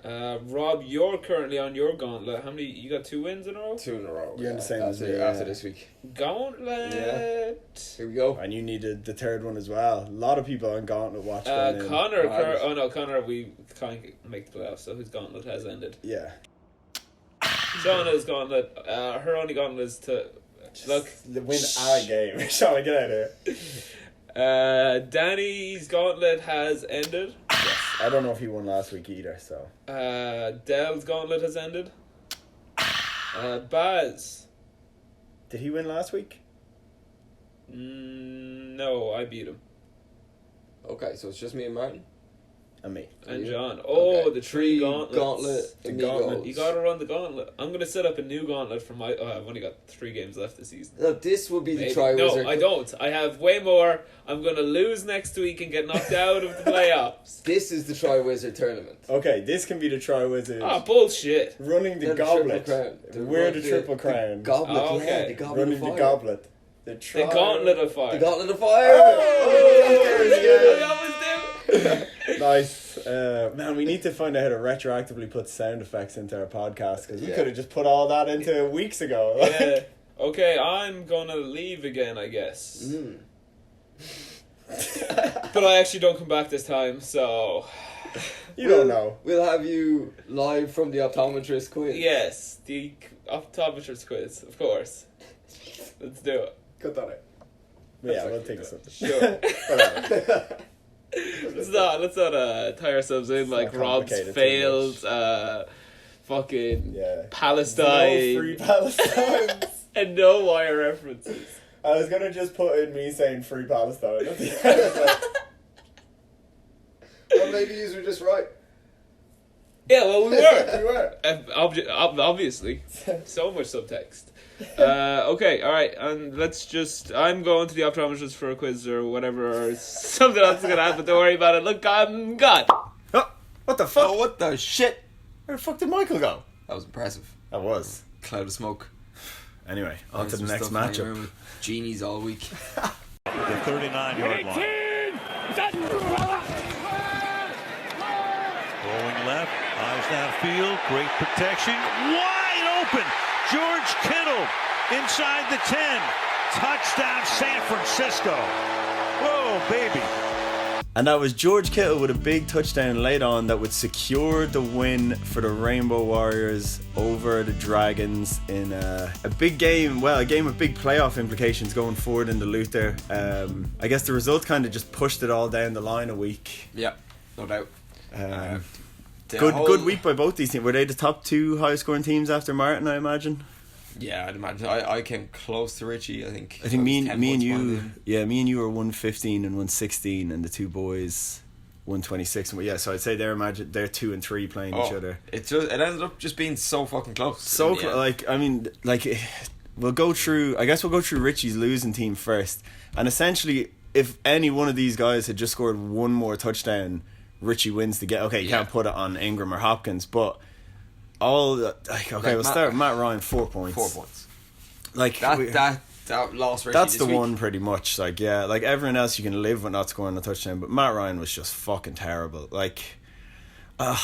Rob, you're currently on your Gauntlet. How many? You got 2 wins in a row? 2 in a row. You're in the same after, as me, after yeah. this week. Gauntlet. Here we go. And you needed the 3rd one as well. A lot of people on gauntlet watch. going in. Connor. Right. Connor. We can't make the playoffs, so his Gauntlet has ended. Yeah. Shauna's Gauntlet. Her only Gauntlet is to look. Win our game. Shauna, get out of here. Danny's Gauntlet has ended. I don't know if he won last week either. So Dell's Gauntlet has ended. Baz. did he win last week? No, I beat him. Okay, so it's just me and Martin. And me. And John. Oh, Okay. the three gauntlets. Gauntlet. The gauntlet. amigos. You gotta run the gauntlet. I'm gonna set up a new gauntlet for my... I've only got 3 games left this season. No, this will be the Maybe. Tri-Wizard. No, I don't. I have way more. I'm gonna lose next week and get knocked out of the playoffs. This is the Tri-Wizard tournament. Okay, this can be the Tri-Wizard. Ah, bullshit. Running the No, the goblet. Triple Crown. We're the Triple Crown. Goblet, Oh, okay. yeah, the Goblet Running of the Fire. goblet. The gauntlet of fire. The Gauntlet of Fire! Oh, Nice. Man, we need to find out how to retroactively put sound effects into our podcast, because we Yeah. could have just put all that into weeks ago. yeah. Okay, I'm gonna leave again, I guess. But I actually don't come back this time, so... You don't know. We'll have you live from the optometrist quiz. Yes, the optometrist quiz, of course. Let's do it. Cut that out. Yeah, we'll think of something. Sure. Whatever. let's not tie ourselves in like not Rob's complicate it too failed fucking Yeah. Palestine No free Palestine. and no wire references. I was gonna just put in me saying free Palestine at the end. Well, maybe you were just right. Yeah, well, we were. You were. Obviously. So much subtext. Okay, alright, and let's just... I'm going to the optometrist for a quiz or whatever, or something else is going to happen. Don't worry about it. Look, I'm gone. Oh, what the fuck? Oh, what the shit? Where the fuck did Michael go? That was impressive. That was. Cloud of smoke. Anyway, on to the Some next stuff hanging matchup. around with Genies all week. The 39-yard line. Rolling left, eyes downfield, great protection, wide open. George Kittle inside the 10. Touchdown San Francisco. Whoa, baby. And that was George Kittle with a big touchdown late on that would secure the win for the Rainbow Warriors over the Dragons in a big game. Well, a game with big playoff implications going forward in the Luther. I guess the result kind of just pushed it all down the line a week. Yeah, no doubt. Good week by both these teams. Were they the top 2 highest scoring teams after Martin, I imagine? Yeah, I'd imagine. I came close to Richie, I think. I think me and you. you were 115 and 116, and the two boys 126. Yeah, so I'd say they're 2 and 3 playing each other. It ended up just being so fucking close. So we'll go through. I guess we'll go through Richie's losing team first, and essentially, if any one of these guys had just scored one more touchdown, Richie wins the game. Okay, you can't put it on Ingram or Hopkins, but. We'll start with Matt Ryan, 4 points. 4 points. Like that lost Richie. that's this the week. one pretty much. Like everyone else you can live with not scoring a touchdown, but Matt Ryan was just fucking terrible. Like, I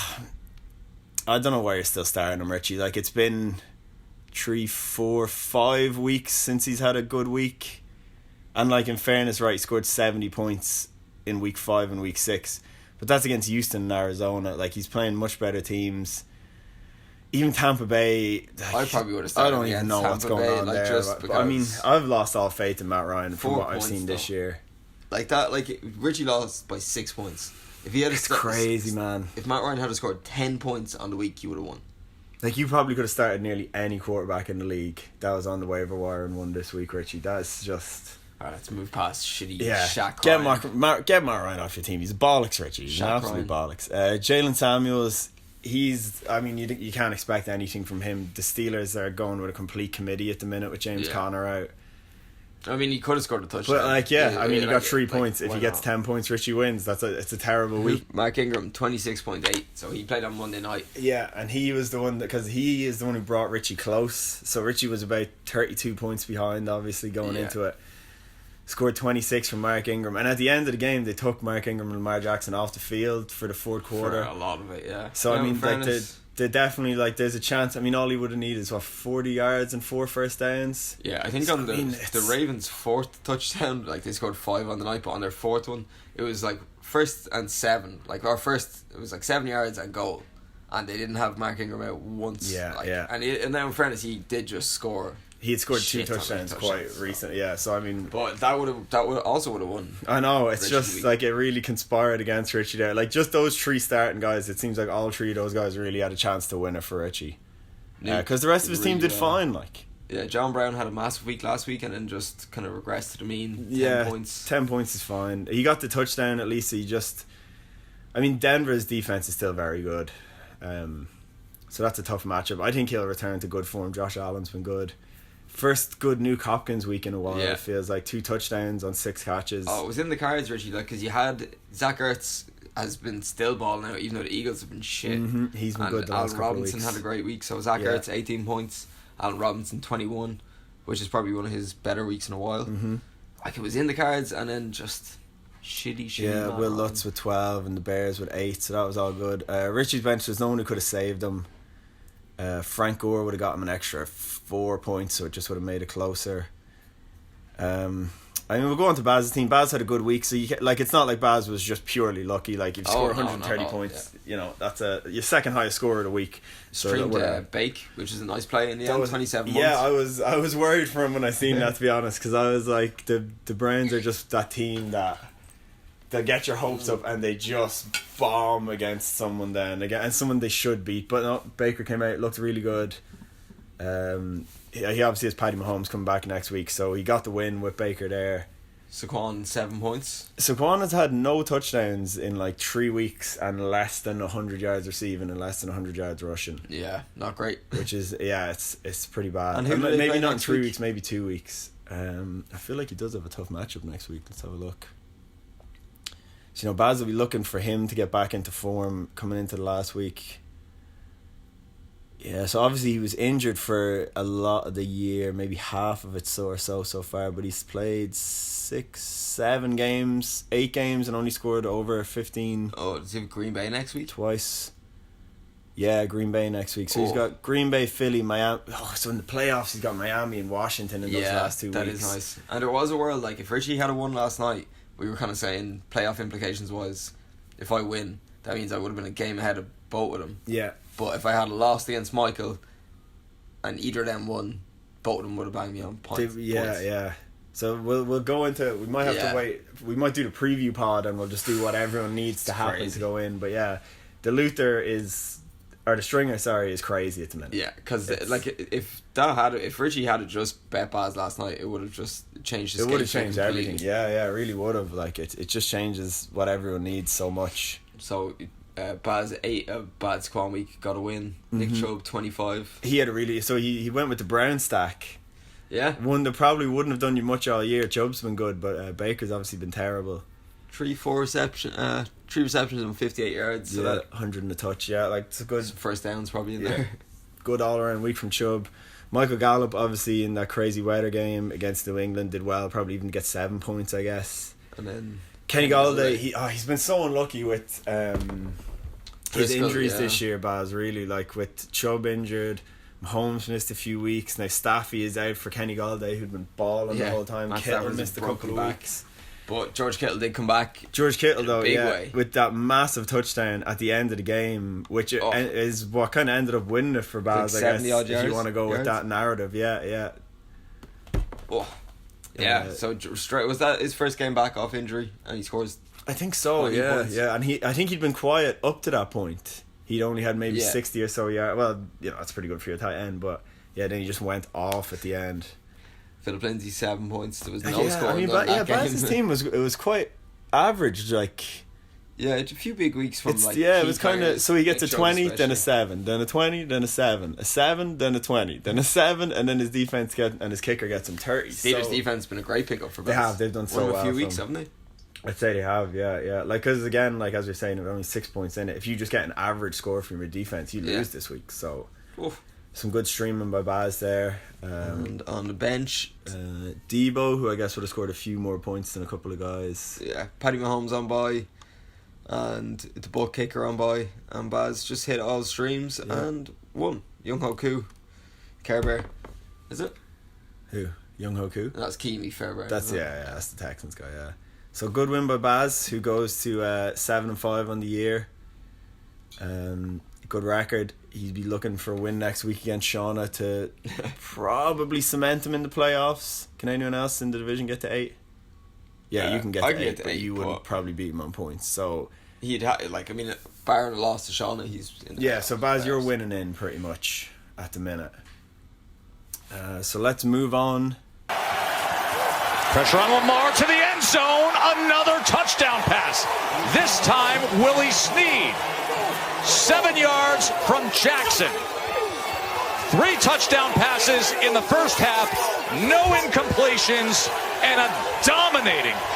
don't know why you're still starting him, Richie. Like, it's been 3, 4, 5 weeks since he's had a good week, and like, in fairness, right, he scored 70 points in week 5 and week 6, but that's against Houston and Arizona. Like, he's playing much better teams. Even Tampa Bay, I probably would have started. I don't even know what's going on there. Just But, I mean, I've lost all faith in Matt Ryan from 4 what I've points, seen this though. year. Like that, like Richie lost by 6 points. If he had It's crazy, man. If Matt Ryan had scored 10 points on the week, he would have won. Like, you probably could have started nearly any quarterback in the league that was on the waiver wire and won this week, Richie. That's just... Alright, let's move past shitty Yeah, Shaq get Ryan. Get Matt Ryan off your team. He's bollocks, Richie. He's an Shaq absolute Ryan. bollocks. Jalen Samuels... you can't expect anything from him. The Steelers are going with a complete committee at the minute with James Conner out. I mean, he could have scored a touchdown. But he got 3 like, points. If why he gets not? 10 points, Richie wins. It's a terrible week. Mark Ingram 26.8, so he played on Monday night. Yeah, and he was the one because he is the one who brought Richie close. So Richie was about 32 points behind, obviously going into it. Scored 26 from Mark Ingram, and at the end of the game, they took Mark Ingram and Lamar Jackson off the field for the fourth quarter. For a lot of it, yeah. So No, I mean, in like fairness, they definitely there's a chance. I mean, all he would have needed is 40 yards and 4 first downs. yeah, I think So, on I mean, the Ravens' 4th touchdown, like they scored 5 on the night, but on their 4th one, it was like 1st and 7. Like our first, it was like 7 yards and goal, and they didn't have Mark Ingram out once. Yeah, like, yeah. And then in fairness, he did just score. He had scored 2 Shit ton of touchdowns touchdowns, quite recently. Yeah, so I mean, But that would also would have won. I know, it's Richie just week. like it really conspired against Richie there. Like, just those 3 starting guys, it seems like all 3 of those guys really had a chance to win it for Richie. Because the rest of his team Really did well. fine. Like, Yeah, John Brown had a massive week last week and then just kind of regressed to the mean. 10 points. 10 points is fine. He got the touchdown at least. Denver's defense is still very good. So that's a tough matchup. I think he'll return to good form. Josh Allen's been good. First good Nuke Hopkins week in a while. It feels like 2 touchdowns on 6 catches. Oh, it was in the cards, Richie, because you had Zach Ertz has been still balling out, even though the Eagles have been shit. Mm-hmm. He's been good the last Allen couple Robinson of weeks. had a great week. So Zach Ertz 18 points, Allen Robinson 21, which is probably one of his better weeks in a while. Mm-hmm. Like, it was in the cards, and then just shitty. Yeah, Will Lutz with 12 and the Bears with 8, so that was all good. Richie's bench, there's no one who could have saved him. Frank Gore would have got him an extra 4 points, so it just would have made it closer. We'll go on to Baz's team. Baz had a good week, so it's not like Baz was just purely lucky. Like, if you score 130 points, that's your second highest score of the week. So streamed Bake, which is a nice play in the end. 27 months. Yeah, I was worried for him when I seen that, to be honest, because I was like, the Browns are just that team that they'll get your hopes up and they just bomb against someone then again, and someone they should beat. But no, Baker came out, looked really good. He obviously has Paddy Mahomes coming back next week, so he got the win with Baker there. Saquon 7 points. Saquon has had no touchdowns in like 3 weeks and less than 100 yards receiving and less than 100 yards rushing. Yeah, not great. Which is it's pretty bad. And maybe not in 3 weeks, maybe 2 weeks. I feel like he does have a tough matchup next week. Let's have a look. So, Baz will be looking for him to get back into form coming into the last week. Yeah, so obviously he was injured for a lot of the year, maybe half of it so far, but he's played 6, 7 games, 8 games, and only scored over 15. Oh, does he have Green Bay next week? Twice. Yeah, Green Bay next week. So he's got Green Bay, Philly, Miami. Oh, so in the playoffs he's got Miami and Washington in those last 2 weeks. That is nice. And there was a world, like, if Richie had a won last night, we were kind of saying playoff implications was, if I win, that means I would have been a game ahead of both of them. Yeah. But if I had lost against Michael and either of them won, both of them would have banged me on points. Yeah. So we'll go into. We might have to wait. We might do the preview pod and we'll just do what everyone needs to happen to go in. But yeah, the stringer is crazy at the minute. Yeah, because if Richie had just bet Baz last night, it would have just changed his game. It would have changed everything. Yeah, it really would have. Like it just changes what everyone needs so much. So. Baz 8 of bad Saquon week got a win. Nick Chubb 25. He had he went with the Brown stack. Yeah, one that probably wouldn't have done you much all year. Chubb's been good, but Baker's obviously been terrible. 3 receptions and 58 yards. So that 100 and a touch. Yeah, like it's a good first downs probably in there. Good all around week from Chubb. Michael Gallup obviously in that crazy weather game against New England did well. Probably even get 7 points, I guess. And then Kenny Galladay, he's been so unlucky with his injuries this year, Baz, really, like with Chubb injured, Mahomes missed a few weeks, now Staffy is out for Kenny Galladay, who'd been balling the whole time. Kittle missed a couple of weeks. But George Kittle did come back. George Kittle, though, way. With that massive touchdown at the end of the game, which is what kind of ended up winning it for Baz, like I guess, odd if you want to go with that narrative. Yeah. Oh. Yeah, so was that his first game back off injury, and he scores? I think so. Yeah, points. And I think he'd been quiet up to that point. He'd only had maybe 60 or so yards. Well, that's pretty good for your tight end, but then he just went off at the end. Philip Lindsay 7 points. There was no scoring in that game. Baz's team was quite average. Like, a few big weeks from it was kind of. So he gets a 20, then a 7, then a 20, then a 7, a 7, then a 20, then a 7, and then his defense and his kicker gets him 30. Steelers' defense has been a great pickup for Baz. They've done so well. A few weeks, haven't they? I'd say they have, yeah. Like, because again, like as we're saying, only 6 points in it. If you just get an average score from your defense, you lose this week. So, some good streaming by Baz there. And on the bench, Debo, who I guess would have scored a few more points than a couple of guys. Yeah, Paddy Mahomes on bye, and the butt kicker on bye, and Baz just hit all streams and won. Young Hoku, Care Bear, is it? Who? Young Hoku? That's Keemy Fairbairn. That's that's the Texans guy. Yeah. So good win by Baz, who goes to 7-5 on the year. Good record. He'd be looking for a win next week against Shauna to probably cement him in the playoffs. Can anyone else in the division get to 8? Yeah, you can get to 8, but you wouldn't probably beat him on points. So he'd barring a loss to Shauna, he's in the so Baz, you're winning in pretty much at the minute. So let's move on. Pressure on Lamar to the end zone. Another touchdown pass. This time, Willie Snead. 7 yards from Jackson. 3 touchdown passes in the first half. No incompletions. And a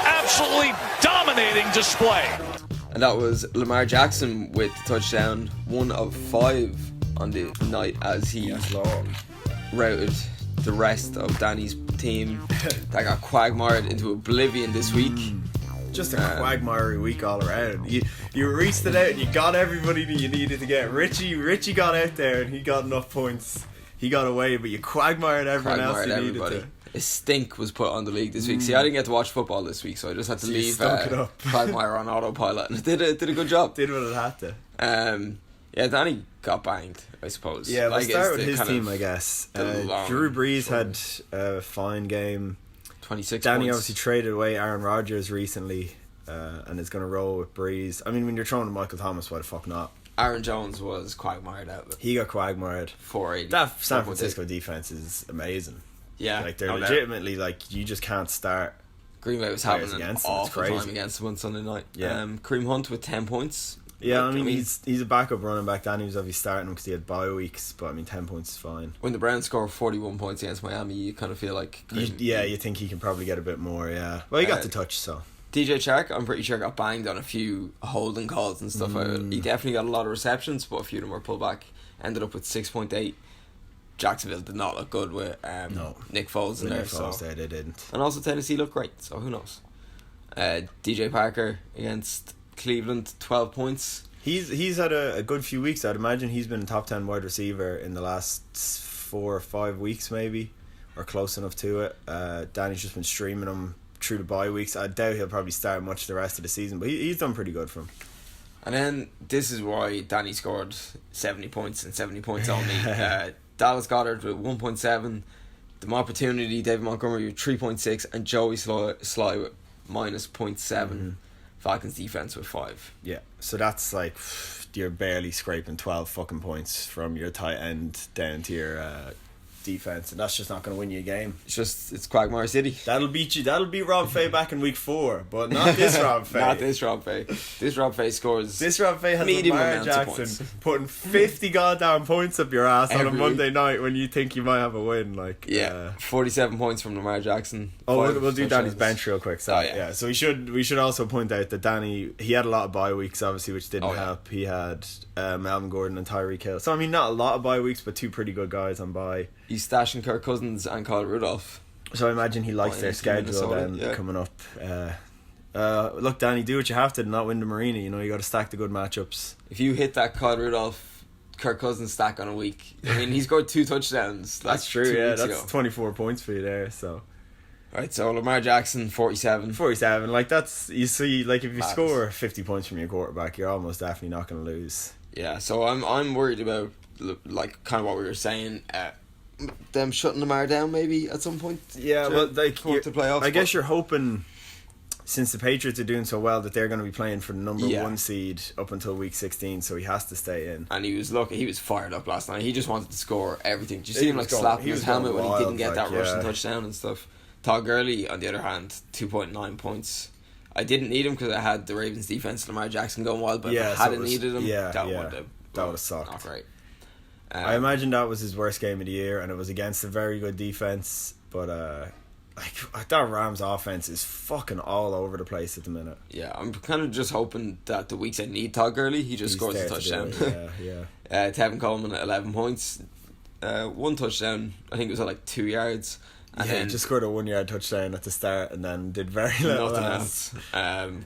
absolutely dominating display. And that was Lamar Jackson with the touchdown, 1 of 5 on the night, as he routed the rest of Danny's team that got quagmired into oblivion this week. Just a quagmire week all around. You reached it out and you got everybody that you needed to get. Richie got out there and he got enough points. He got away, but you quagmired everyone else you needed to. A stink was put on the league this week. See, I didn't get to watch football this week, so I just had to leave Quagmire on autopilot, and it did a good job. Did what it had to. Yeah, Danny got banged, I suppose. Yeah, we'll start with his team, I guess. Drew Brees had a fine game. 26 Danny points. obviously traded away Aaron Rodgers recently, and is going to roll with Brees. I mean, when you're throwing to Michael Thomas, why the fuck not? Aaron Jones was quagmired out. He got quagmired. 480. That San Francisco defense is amazing. Yeah, like they're legitimately like you just can't start. Green Bay was having an awful time against them on Sunday night. Yeah, Kareem Hunt with 10 points. Yeah, I mean he's a backup running back. Danny was obviously starting him because he had bye weeks, but I mean 10 points is fine. When the Browns score 41 points against Miami, you kind of feel like you think he can probably get a bit more. Yeah, well he got the touch, so. DJ Chark, I'm pretty sure got banged on a few holding calls and stuff. He definitely got a lot of receptions, but a few of them were pulled back. Ended up with 6.8. Jacksonville did not look good with Nick Foles in there. They didn't. And also Tennessee looked great, so who knows. DJ Parker against Cleveland, 12 points. He's had a good few weeks. I'd imagine he's been a top 10 wide receiver in the last 4 or 5 weeks maybe, or close enough to it. Danny's just been streaming him through the bye weeks. I doubt he'll probably start much the rest of the season, but he's done pretty good for him. And then this is why Danny scored 70 points and 70 points only. Dallas Goedert with 1.7, the opportunity, David Montgomery with 3.6, and Joey Sly with minus 0.7. Falcons defense with 5. Yeah, so that's like you're barely scraping 12 fucking points from your tight end down to your defense, and that's just not going to win you a game. It's Quagmire City. That'll beat you. That'll beat Rob Fay back in week 4, but not this Rob Fay. Not this Rob Fay. This Rob Fay scores. This Rob Fay has Lamar Jackson putting 50 goddamn points up your ass on a Monday night when you think you might have a win. 47 points from Lamar Jackson. We'll do Danny's bench real quick. So so we should also point out that Danny, he had a lot of bye weeks obviously, which didn't help. He had Melvin Gordon and Tyreek Hill. So I mean, not a lot of bye weeks, but 2 pretty good guys on bye. He's stashing Kirk Cousins and Kyle Rudolph. So I imagine he likes their schedule coming up. Look, Danny, do what you have to not win the Marina. You know, you got to stack the good matchups. If you hit that Kyle Rudolph, Kirk Cousins stack on a week, I mean, he scored 2 touchdowns. That's true. Yeah, that's 24 points for you there. So. Right, so Lamar Jackson 47. Like that's, you see, like if you score 50 points from your quarterback, you're almost definitely not going to lose. Yeah, so I'm worried about like kind of what we were saying. Them shutting Lamar down maybe at some point. Yeah, well, like to playoffs, I guess you're hoping, since the Patriots are doing so well, that they're going to be playing for the number 1 seed up until week 16, so he has to stay in. And he was fired up last night. He just wanted to score everything. Did you see him slapping his helmet when he didn't get that rushing touchdown and stuff? Todd Gurley, on the other hand, 2.9 points. I didn't need him because I had the Ravens defense, Lamar Jackson going wild, but if I hadn't needed him, that would have sucked. Not great. I imagine that was his worst game of the year, and it was against a very good defense. But that Rams offense is fucking all over the place at the minute. Yeah, I'm kind of just hoping that the weeks I need Todd Gurley, he just scores a touchdown. Tevin Coleman at 11 points, 1 touchdown. I think it was at like 2 yards. And then just scored a 1-yard touchdown at the start, and then did very little else.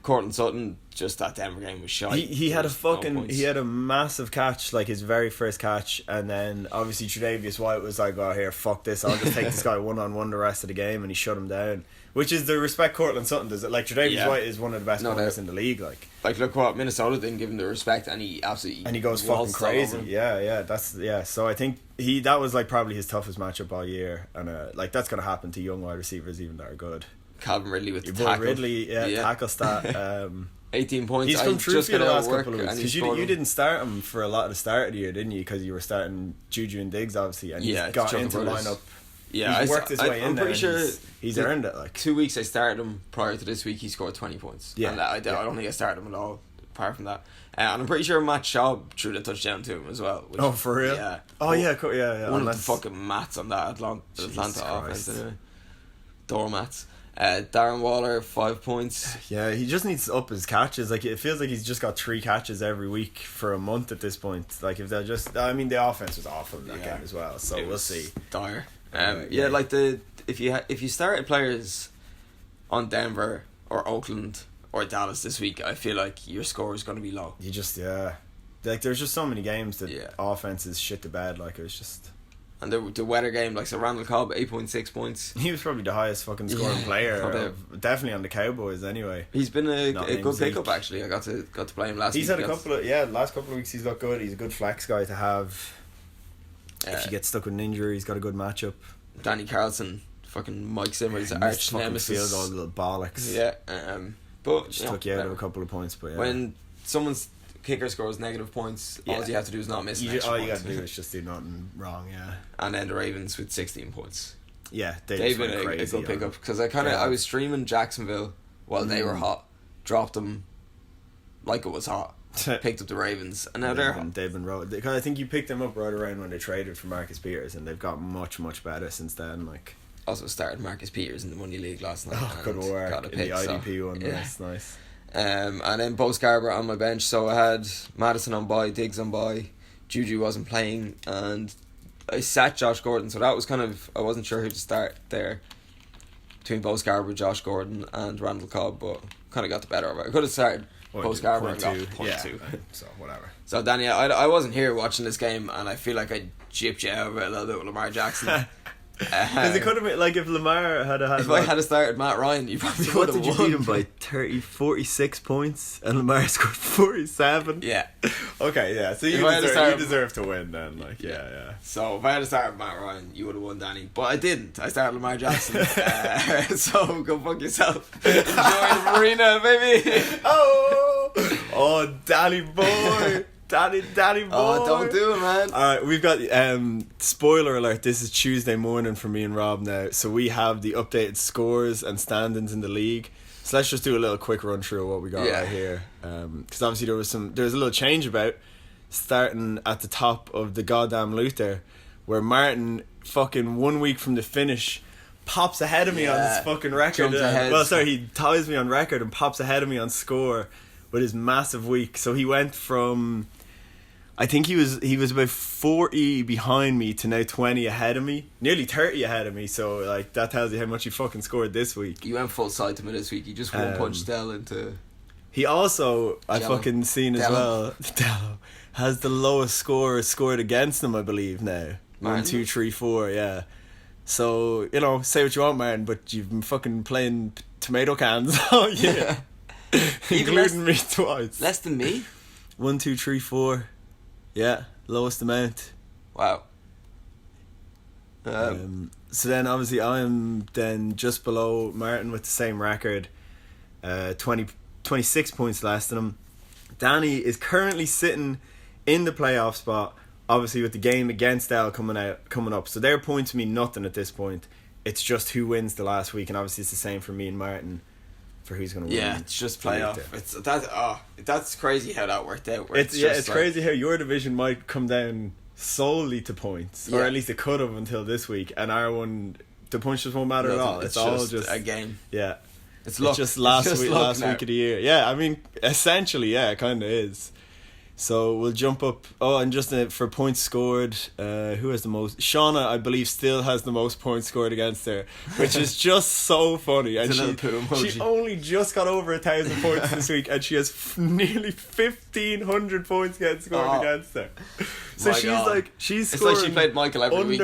Cortland Sutton, just that Denver game was shite. He had he had a massive catch, like his very first catch, and then obviously Tre'Davious White was like, "Oh, here, fuck this! I'll just take this guy 1-on-1 the rest of the game," and he shut him down. Which is the respect Cortland Sutton does. Like Tre'Davious White is one of the best players in the league. Like look what Minnesota didn't give him the respect, and he absolutely goes fucking crazy. So I think that was like probably his toughest matchup all year, and like that's gonna happen to young wide receivers even that are good. Calvin Ridley with the tackle. Tackle stat. 18 points. He's come true for you the last couple of weeks because you didn't start him for a lot of the start of the year, didn't you? Because you were starting Juju and Diggs obviously, and he's got into lineup Yeah, he's worked his way in. I'm pretty sure he's earned it. Like 2 weeks I started him prior to this week, he scored 20 points. Yeah, and I don't think I started him at all. Apart from that, and I'm pretty sure Matt Schaub threw the touchdown to him as well. Oh, for real? Yeah. Oh yeah, yeah. One of the fucking mats on that Atlanta offense. Anyway. Doormats. Darren Waller 5 points. Yeah, he just needs to up his catches. Like it feels like he's just got 3 catches every week for a month at this point. Like if they're just, I mean, the offense was awful in that game as well. So we'll see. Dire. Like if you started players on Denver or Oakland or Dallas this week, I feel like your score is going to be low. You just like there's just so many games that offenses shit the bed. Like it was just. And the weather game, like so Randall Cobb 8.6 points. He was probably the highest fucking scoring player, definitely on the Cowboys anyway. He's been a good pickup actually. I got to play him last week. He's had last couple of weeks he's looked good. He's a good flex guy to have. If you get stuck with an injury, he's got a good matchup. Danny Carlson, fucking Mike Zimmer's arch nemesis. Field goal, little bollocks. Yeah, but just took you out of a couple of points. But when someone's kicker scores negative points, all you have to do is not miss. All you got to do is just do nothing wrong. Yeah. And then the Ravens with 16 points. Yeah, they've been a good pickup because I was streaming Jacksonville while they were hot, dropped them like it was hot, picked up the Ravens, and now they've been rolling. Because I think you picked them up right around when they traded for Marcus Peters, and they've got much better since then. Like also started Marcus Peters in the Money League last night. Oh, good work! Got a pick, in the IDP one. Yeah. That's nice. And then Bo Scarborough on my bench, so I had Madison on bye, Diggs on bye, Juju wasn't playing, and I sat Josh Gordon, so that was kind of, I wasn't sure who to start there between Bo Scarborough, Josh Gordon and Randall Cobb, but kind of got the better of it. I could have started Bo Scarborough and got 0.2. So whatever. So Danny, I wasn't here watching this game, and I feel like I gypped you out of it a little bit with Lamar Jackson. Because it could have been like if Lamar had if I had started Matt Ryan, you probably would have won. What did you beat him by? 46 points, and Lamar scored 47. Yeah. Okay, yeah. So you deserve to win then. Like yeah. So if I had started Matt Ryan, you would have won, Danny. But I didn't. I started Lamar Jackson. So go fuck yourself. Enjoy the marina, baby. Oh, Danny boy. Daddy boy. Oh, don't do it, man. Alright, we've got spoiler alert, this is Tuesday morning for me and Rob now, so we have the updated scores and standings in the league. So let's just do a little quick run through of what we got right here. Because obviously there was a little change about starting at the top of the goddamn loot there, where Martin fucking 1 week from the finish pops ahead of me on his fucking record. He ties me on record and pops ahead of me on score with his massive week. So he went from, I think he was about 40 behind me to now 20 ahead of me, nearly 30 ahead of me. So like that tells you how much he fucking scored this week. You went full side to me this week. You just one punch Dell into. He also I fucking seen as well. Dello has the lowest score scored against him, I believe now. 1, 2, 3, 4. Yeah. So say what you want, Martin, but you've been fucking playing tomato cans all year. Including me twice. Less than me? 1, 2, 3, 4. Yeah, lowest amount. Wow. So then obviously I am then just below Martin with the same record. 26 points less than him. Danny is currently sitting in the playoff spot, obviously with the game against Al coming up. So their points mean nothing at this point. It's just who wins the last week, and obviously it's the same for me and Martin. For who's going to win? Yeah, it's just playoff. That's crazy how that worked out. It's crazy how your division might come down solely to points, or at least it could have until this week. And our one, the points just won't matter at all. It's all just a game. Yeah, it's just last week of the year. Yeah, I mean, essentially, yeah, it kind of is. So we'll jump up. Oh, and just for points scored, who has the most? Shauna, I believe, still has the most points scored against her, which is just so funny. And she only just got over 1,000 points this week, and she has nearly 1,500 points getting scored against her. So she's scoring. It's like she played Michael every week.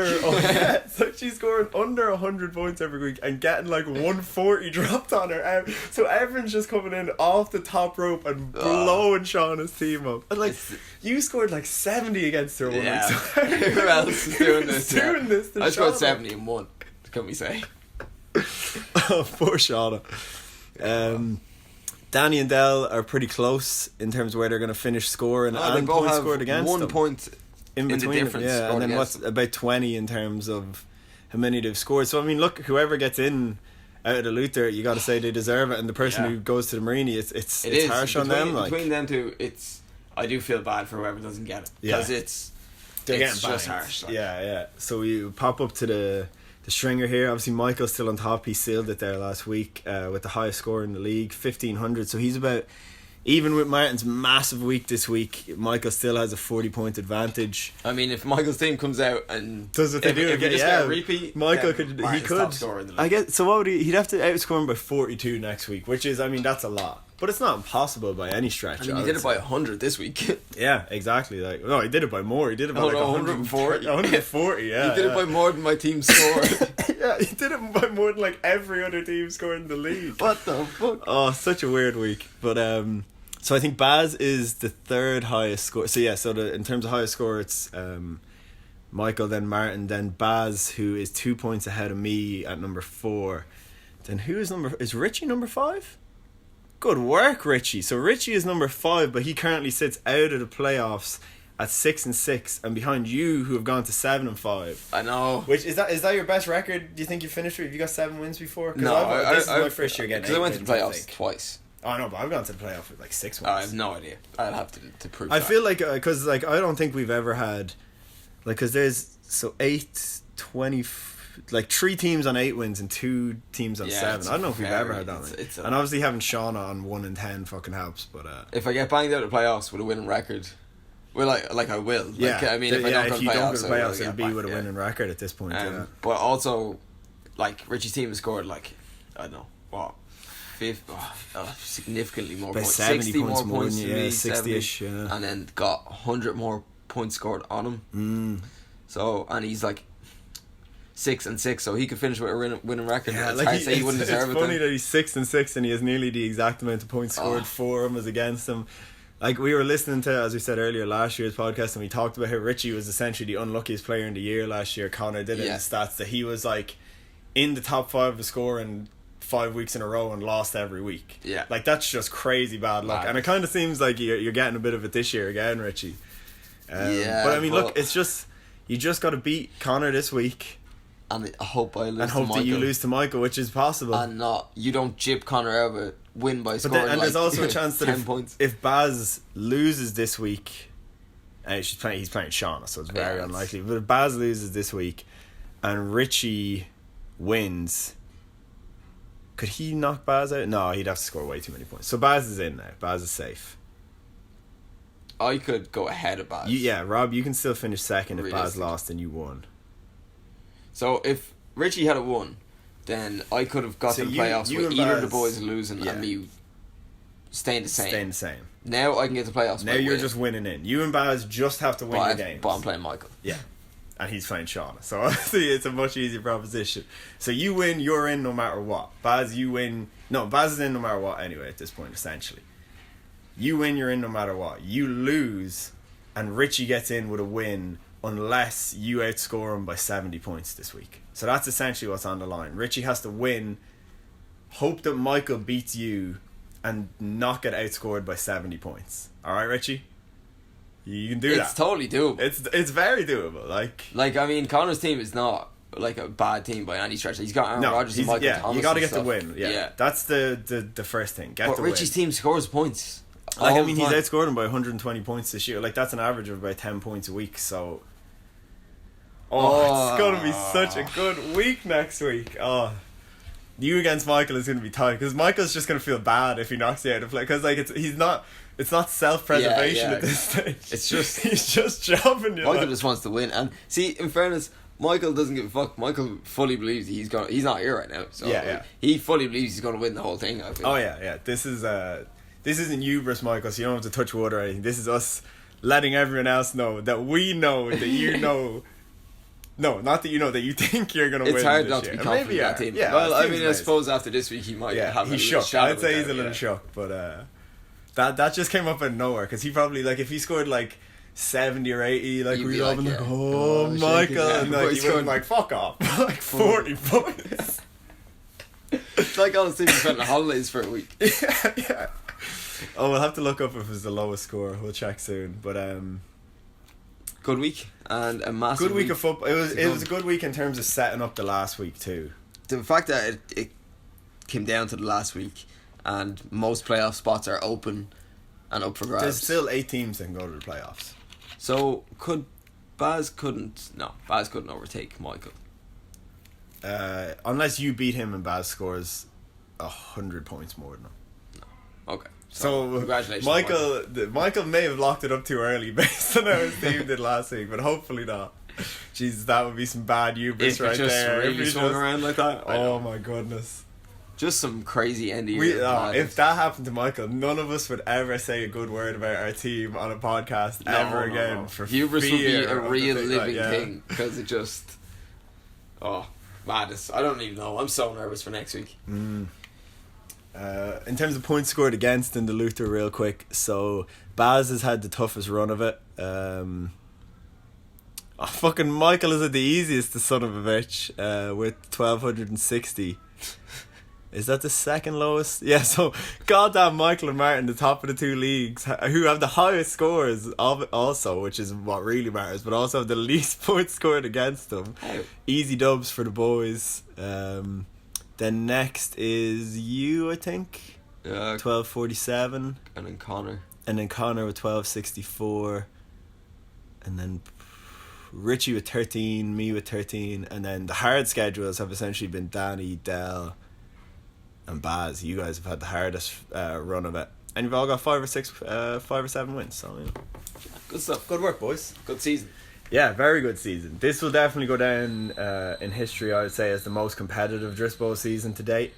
So she's scoring under 100 points every week and getting like 140 dropped on her. So everyone's just coming in off the top rope and blowing Shauna's team up. And like you scored like 70 against her one week. So who else is doing this? I scored Shauna. 70 and 1. Can we say? Oh, poor Shauna. Danny and Dell are pretty close in terms of where they're going to finish scoring and points scored against 1 them. Point in between the difference. And then what's about 20 in terms of how many they've scored. So I mean, look, whoever gets in out of the Luther, you got to say they deserve it, and the person who goes to the Marini, it's harsh on them. Like, between them two, I do feel bad for whoever doesn't get it, because they're it's getting just banged. harsh. Like. Yeah. So we pop up to the stringer here. Obviously, Michael's still on top. He sealed it there last week with the highest score in the league, 1,500. So he's about even with Martin's massive week this week. Michael still has a 40-point advantage. I mean, if Michael's team comes out and does what they do, get a repeat, Michael could. Top scorer in the league. I guess. So what would he'd have to outscore him by 42 next week, which is, I mean, that's a lot. But it's not impossible by any stretch. I mean, he did it by 100 this week. Yeah, exactly. Like, no, he did it by more. He did it by 140. 140, yeah. He did it by more than my team scored. Yeah, he did it by more than like every other team scored in the league. What the fuck? Oh, such a weird week. But so I think Baz is the third highest score. So yeah, in terms of highest score, it's Michael, then Martin, then Baz, who is 2 points ahead of me at number 4. Then who is Richie number 5? Good work, Richie. So Richie is number 5, but he currently sits out of the playoffs at 6-6, and behind you, who have gone to 7-5. I know. Which is that your best record? Do you think you finished with? Have you got 7 wins before? No, this is my first year getting. Because I went to the playoffs twice. Oh no, but I've gone to the playoff with like 6 wins. I have no idea. I'll have to prove. I feel like because I don't think we've ever had because there's 8, 20. Like 3 teams on 8 wins and 2 teams on 7. I don't know if we've ever had that. And obviously having Shauna on 1 and 10 fucking helps. But if I get banged out of the playoffs with a winning record, well, I will. Yeah, like, I mean, if you don't go to the playoffs, it'll be with a winning record at this point. But also, like Richie's team has scored like I don't know what, significantly more points, 70 points more than me, 60ish, and then got 100 more points scored on him. So and he's like 6-6, so he could finish with a winning record. Yeah, it's hard to say he wouldn't deserve it. It's funny that he's 6-6 and he has nearly the exact amount of points scored for him as against him. Like we were listening to, as we said earlier, last year's podcast, and we talked about how Richie was essentially the unluckiest player in the year last year. Connor did it in the stats that he was like in the top 5 of scoring 5 weeks in a row and lost every week. Yeah, like that's just crazy bad luck, and it kind of seems like you're getting a bit of it this year again, Richie. But I mean, look, it's just you just got to beat Connor this week. And I hope I lose and hope that you lose to Michael, which is possible. And you don't jib Connor out of it, win by scoring. And there's also a chance that 10 points. If Baz loses this week, he's playing Shauna, so it's very unlikely. But if Baz loses this week and Richie wins, could he knock Baz out? No, he'd have to score way too many points. So Baz is in now. Baz is safe. I could go ahead of Baz. Rob, you can still finish second if Baz lost and you won. So if Richie had won, then I could have got to the playoffs with either of the boys losing and me staying the same. Now I can get to playoffs. Now you're just winning in. You and Baz just have to win your games. But I'm playing Michael. Yeah. And he's playing Shauna. So obviously it's a much easier proposition. So you win, you're in no matter what. Baz, you win. No, Baz is in no matter what anyway at this point, essentially. You win, you're in no matter what. You lose, and Richie gets in with a win unless you outscore him by 70 points this week. So that's essentially what's on the line. Richie has to win, hope that Michael beats you, and not get outscored by 70 points. Alright, Richie? You can do that. It's totally doable. It's very doable. Like I mean, Connor's team is not like a bad team by any stretch. He's got Aaron Rodgers and Michael Thomas. You got to get the win. Yeah. That's the first thing. But Richie's team scores points. Like, I mean, he's outscored him by 120 points this year. Like, that's an average of about 10 points a week. So, it's going to be such a good week next week. You against Michael is going to be tight because Michael's just going to feel bad if he knocks you out of play because like it's not self-preservation at this stage. It's just he's just jobbing you. Michael just wants to win, and see, in fairness, Michael doesn't give a fuck. Michael fully believes he's not here right now, so he fully believes he's going to win the whole thing. I feel. This isn't hubris, Michael. So you don't have to touch water or anything. This is us letting everyone else know that we know that you know. No, not that you know that you think you're going to win. It's hard not to be confident in that team. Yeah, well, I mean, I suppose after this week he might have he's shocked. I'd say he's a little shocked, but that just came up out of nowhere because he probably like if he scored like 70 or 80, like we'd all be like, Michael, and like he would like fuck off, like 40 points. It's like all the teams spent on holidays for a week. Yeah. Oh, we'll have to look up if it's the lowest score. We'll check soon, but Good week and a massive good week of football. It was a good week in terms of setting up the last week too. The fact that it came down to the last week and most playoff spots are open and up for grabs. There's still 8 teams that can go to the playoffs. So Baz couldn't overtake Michael. Unless you beat him and Baz scores 100 points more than him. No. Okay. So congratulations, Michael may have locked it up too early based on how his team did last week, but hopefully not. Jesus, that would be some bad hubris right there. Really swung around like that. Oh my goodness. Just some crazy end of year. If that happened to Michael, none of us would ever say a good word about our team on a podcast ever again. For hubris would be a real living like, thing because it just madness. I don't even know. I'm so nervous for next week. In terms of points scored against in the Luther, real quick. So Baz has had the toughest run of it. Fucking Michael is at the easiest, the son of a bitch, with 1260. Is that the second lowest? Yeah, so goddamn Michael and Martin, the top of the 2 leagues, who have the highest scores of it also, which is what really matters, but also have the least points scored against them. Easy dubs for the boys. Then next is you, I think. Yeah. 1247. And then Connor with 1264. And then Richie with 13, me with 13. And then the hard schedules have essentially been Danny, Dell, and Baz. You guys have had the hardest run of it. And you've all got 5 or 7 wins. So, you know. Good stuff. Good work, boys. Good season. Yeah, very good season. This will definitely go down in history, I would say, as the most competitive Drisbowl season to date.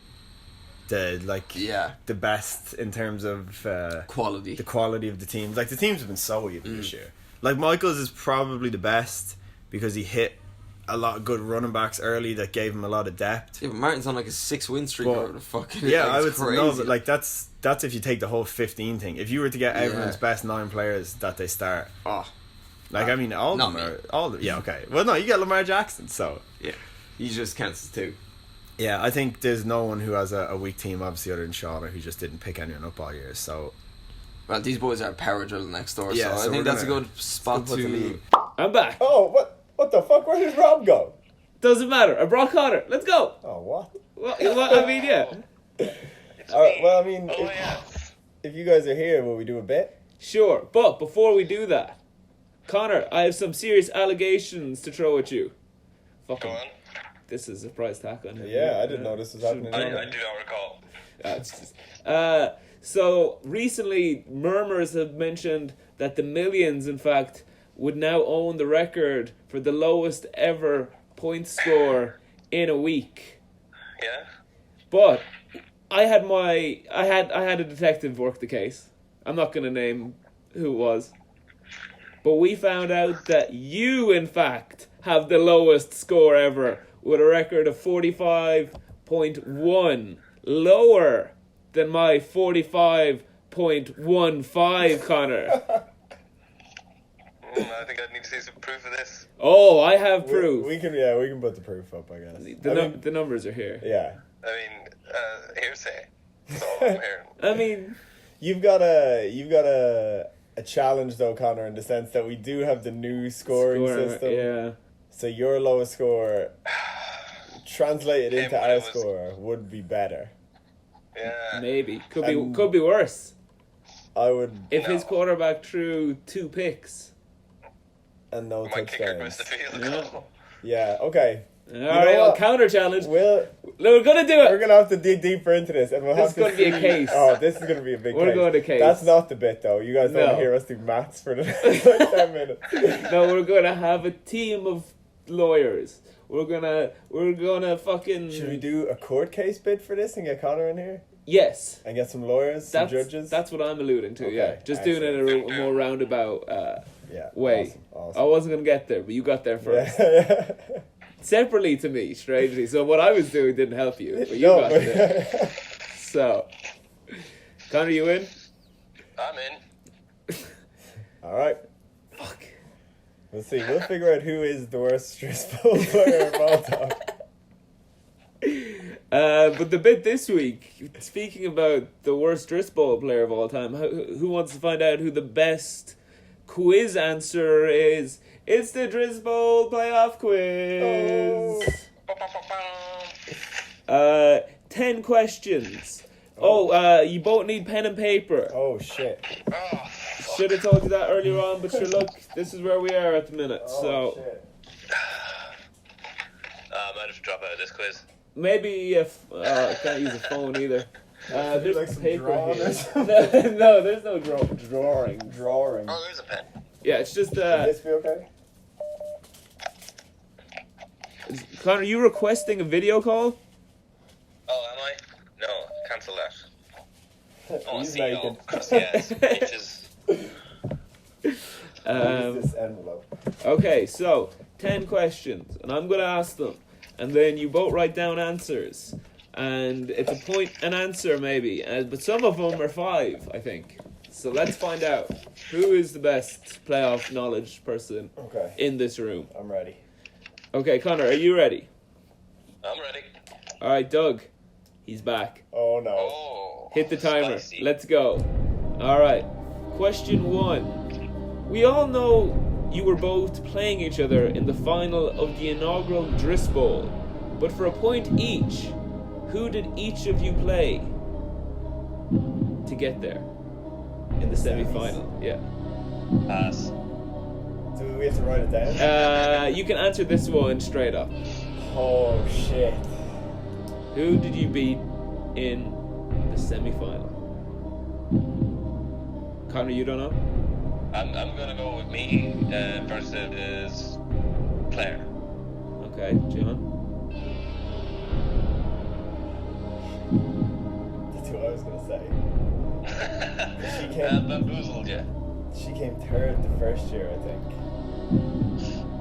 The best in terms of quality. The quality of the teams. Like, the teams have been so even this year. Like, Michael's is probably the best because he hit a lot of good running backs early that gave him a lot of depth. Yeah, but Martin's on like a 6-win streak or the fucking. Yeah, like, I would crazy. know, but like that's if you take the whole 15 thing. If you were to get everyone's best 9 players that they start. Like, I mean, all of them are... Yeah, okay. Well, no, you get Lamar Jackson, so... Yeah. He just counts as 2. Yeah, I think there's no one who has a weak team, obviously, other than Shauna, who just didn't pick anyone up all year, so... Well, these boys are power drill next door, so I think that's a good spot to... I'm back. Oh, what the fuck? Where did Rob go? Doesn't matter. I brought Connor. Let's go. Oh, what? Well, I mean, yeah. Well, I mean, if you guys are here, will we do a bit? Sure, but before we do that, Connor, I have some serious allegations to throw at you. Fucking, go on. This is a prize tag on him. Yeah, I didn't know this was happening. I do not recall. So recently, murmurs have mentioned that the Millions, in fact, would now own the record for the lowest ever point score in a week. Yeah. But I had a detective work the case. I'm not going to name who it was. But we found out that you, in fact, have the lowest score ever with a record of 45.1, lower than my 45.15, Connor. I think I need to see some proof of this. Oh, I have proof. We can put the proof up, I guess. The numbers are here. Yeah. I mean, hearsay. That's all I'm hearing. I mean, you've got a challenge though, Connor, in the sense that we do have the new scoring system. Yeah. So your lowest score translated into our score would be better. Yeah. Maybe. Could be worse. I would. If his quarterback threw 2 picks. And no my kicker touchdowns. missed the field goal. Yeah, okay. Alright, well, counter challenge. We're gonna do it. We're gonna have to dig deeper into this, and we'll have to. This is gonna be a case. Oh, this is gonna be a big. We're case. going to case. That's not the bit, though. You guys don't No. hear us do maths for the next like 10 minutes. No, we're gonna have a team of lawyers. We're gonna fucking. Should we do a court case bid for this and get Connor in here Yes. and get some lawyers, some judges? That's what I'm alluding to. Okay, Yeah, just doing it in a more roundabout way. Awesome. I wasn't gonna get there, but you got there first. Yeah. Separately to me, strangely. So what I was doing didn't help you, but you got there. So, Connor, you in? I'm in. All right. Fuck. We'll see. We'll figure out who is the worst Drisbowl player of all time. But the bit this week, speaking about the worst Drisbowl player of all time, who wants to find out who the best quiz answer is It's the Drisbowl playoff quiz. 10 questions. You both need pen and paper. Oh, shit. Should have told you that earlier on, but sure, look, this is where we are at the minute. Shit. I might have to drop out of this quiz. Maybe if I can't use a phone either. There's like some paper drawing here. or something? No, there's no drawing. Drawing. Oh, there's a pen. Yeah, it's just Would this be okay? Connor, are you requesting a video call? Oh, am I? No, cancel that. Oh, He's CEO. naked. Yes, bitches. What is this envelope? Okay, so 10 questions, and I'm gonna ask them, and then you both write down answers, and it's a point an answer maybe, but some of them are 5, I think. So let's find out who is the best playoff knowledge person in this room. I'm ready. Okay, Connor, are you ready? I'm ready. All right, Doug, he's back. Oh no. Oh. Hit the timer. Spicy. Let's go. All right. Question 1. We all know you were both playing each other in the final of the inaugural Drisbowl, but for a point each, who did each of you play to get there in the semi-final? Yeah. Pass. Do we have to write it down? You can answer this one straight up. Oh shit. Who did you beat in the semi-final? Connor, you don't know? I'm gonna go with me versus Claire. Okay, John. That's what I was gonna say. She Bamboozled you. She came third the first year, I think.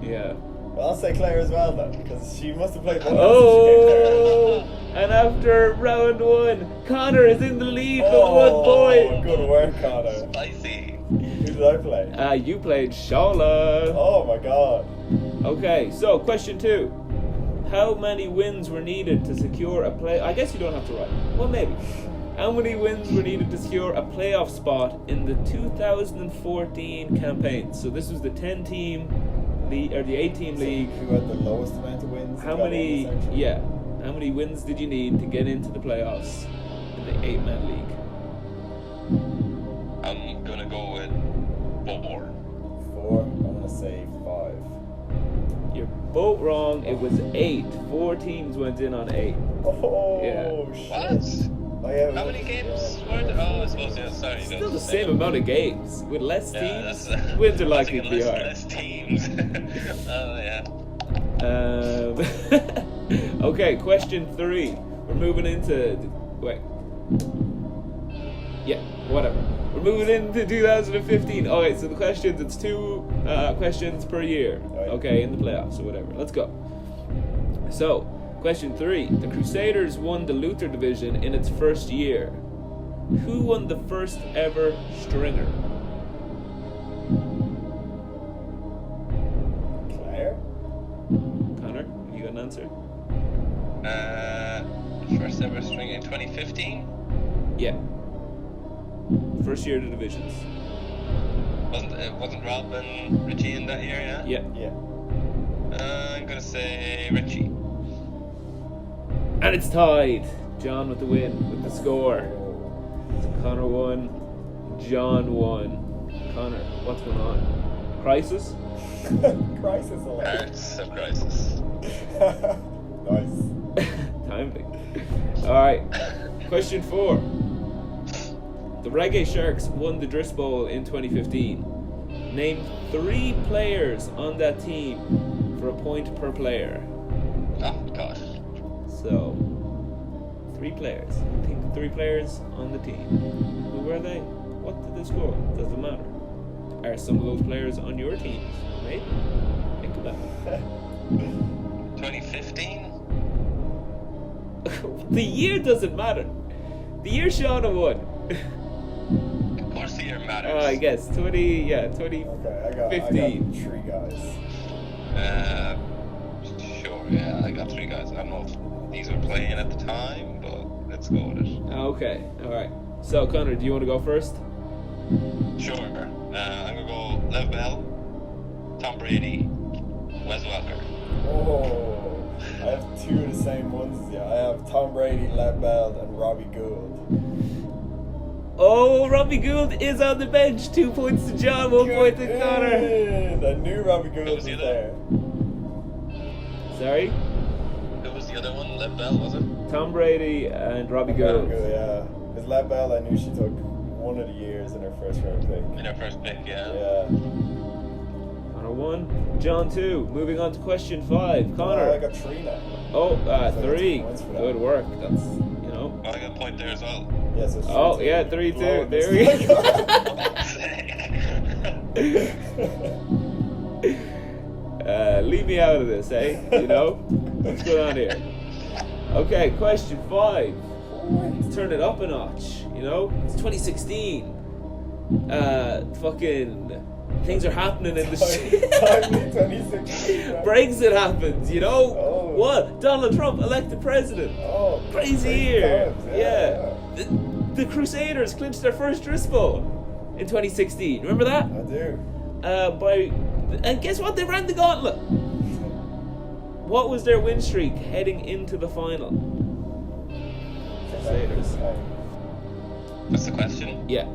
Yeah. Well, I'll say Claire as well then, because she must have played one. Oh! And after round 1, Connor is in the lead with 1 point. Good work, Connor. Spicy. Who did I play? You played Shola. Oh my god. Okay, so question 2. How many wins were needed to secure a play? I guess you don't have to write. Well, maybe. How many wins were needed to secure a playoff spot in the 2014 campaign? So this was the 10-team league or the 8-team league. Who had the lowest amount of wins? How many? Yeah. How many wins did you need to get into the playoffs in the 8-man league? I'm gonna go with 4. 4. I'm gonna say 5. You're both wrong. It was 8. 4 teams went in on 8. Oh Yeah. shit. What? Oh, yeah, How many games were there? Oh, I suppose, yeah, sorry. Still the same amount of games with less teams. That's, Wins are likely to be less higher. teams. Oh, yeah. Okay, question 3. We're moving into. Wait. Yeah, whatever. We're moving into 2015. Okay, so the questions, it's 2 questions per year. Okay, in the playoffs or whatever. Let's go. So, question 3. The Crusaders won the Luther division in its first year. Who won the first ever stringer? Claire? Connor, you got an answer? First ever string in 2015? Yeah. First year of the divisions. Wasn't Rob and Richie in that year, yeah? Yeah. Yeah. I'm gonna say Richie. And it's tied. John with the win, with the score. So Connor won. John won. Connor, what's going on? Crisis? Crisis alert. Hearts of Crisis. Nice. Timely. Alright. Question 4. The Reggae Sharks won the Drisbowl in 2015. Name 3 players on that team for a point per player. Oh, gosh. So, 3 players. Think 3 players on the team. Who were they? What did they score? Doesn't matter. Are some of those players on your teams? Maybe. Think about it. 2015? The year doesn't matter. The year Shauna won. Of course the year matters. I guess 2015. Okay, I got 3 guys. Sure, yeah, I got 3 guys. I don't know if these were playing at the time, but let's go with it. Okay, alright. So, Connor, do you want to go first? Sure. I'm gonna go Lev Bell, Tom Brady, Wes Welker. Oh, I have two of the same ones as you. I have Tom Brady, Lev Bell, and Robbie Gould. Oh, Robbie Gould is on the bench. 2 points to John, 1 point to Connor. I knew Robbie Gould was there. Sorry? Who was the other one? Lev Bell, was it? Tom Brady and Robbie Gould. Yeah. Because Lev Bell, I knew she took one of the years in her first round pick. In her first pick, yeah. Yeah. Connor 1, John 2. Moving on to question 5. Connor. I got 3 now. Oh, So 3. 2 points for that. Good work. That's, Oh, I got a point there as well. Yeah, so Oh, yeah, 3-2. There we go. Leave me out of this, eh? What's going on here? Okay, question 5. Let's turn it up a notch. It's 2016. Fucking things are happening in the shit. 2016. Brexit happens. Oh. What? Donald Trump elected president. Oh, Crazy year. times, Yeah. The Crusaders clinched their first Drisbowl in 2016. Remember that? I do. And guess what? They ran the gauntlet. What was their win streak heading into the final? Crusaders. That's the question? Yeah.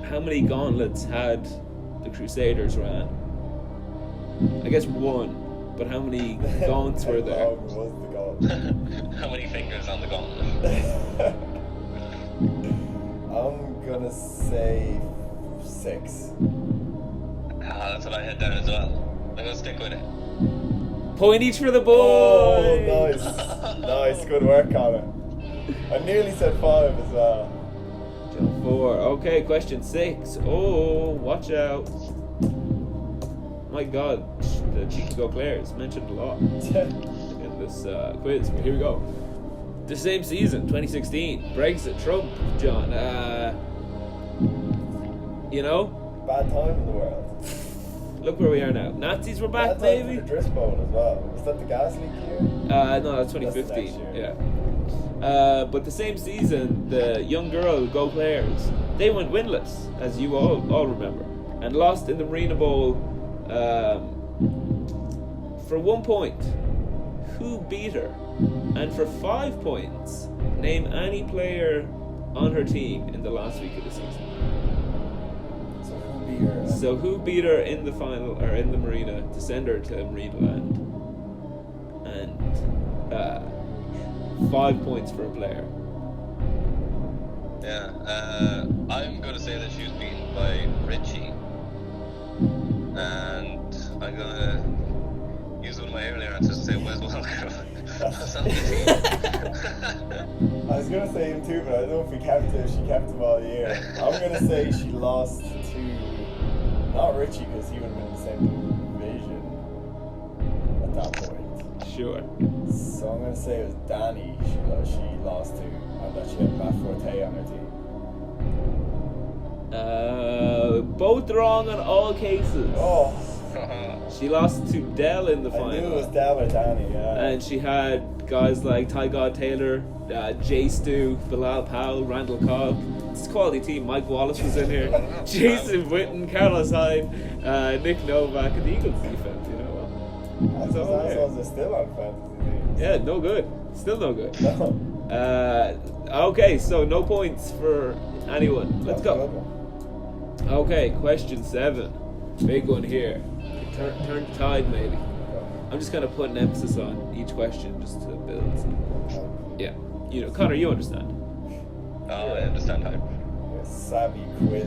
How many gauntlets had the Crusaders ran? I guess 1. But how many gaunts were there? How long was the gauntlet? How many fingers on the gauntlet? I'm gonna say 6. That's what I had down as well. I'm gonna stick with it. Point each for the boys. Oh, nice. Nice. Good work, Connor. I nearly said 5 as well. 4. Okay, question 6. Oh, watch out. My God, the Chicago Clares mentioned a lot in this quiz. But here we go. The same season, 2016. Brexit, Trump, John. Bad time in the world. Look where we are now. Nazis were back, Bad time maybe? for the Drisbowl as well. Was that the gas leak year? No, that's 2015. That's next year. Yeah. But the same season, the young girl, Go Clares, they went winless, as you all remember, and lost in the Marina Bowl for 1 point. Who beat her? And for 5 points, name any player on her team in the last week of the season. So who beat her in the final, or in the Marina, to send her to Marina Land? And 5 points for a player. Yeah, I'm going to say that she was beaten by Richie. And I'm going to use one of my earlier answers to say Wes Welker was on the team. I was going to say him too, but I don't know if she kept him all year. I'm going to say she lost to, not Richie, because he would have been in the same division at that point. Sure. So I'm going to say it was Danny she lost to, and that she had Matt Forte on her team. Both wrong on all cases. Oh. She lost to Dell in the final. I knew it was Dell or Danny, yeah. And she had guys like Ty God Taylor, Jay Stu, Bilal Powell, Randall Cobb. It's a quality team. Mike Wallace was in here. Jason Witten, Carlos Hyde, Nick Novak, and the Eagles defense, Those ones are still on fantasy teams. Yeah, no good. Still no good. No. Okay, so no points for anyone. Let's go. Okay, question 7. Big one here. Turn the tide, maybe. I'm just kind of putting emphasis on each question just to build. Yeah. Connor, you understand. Oh, I understand how. Savvy quiz.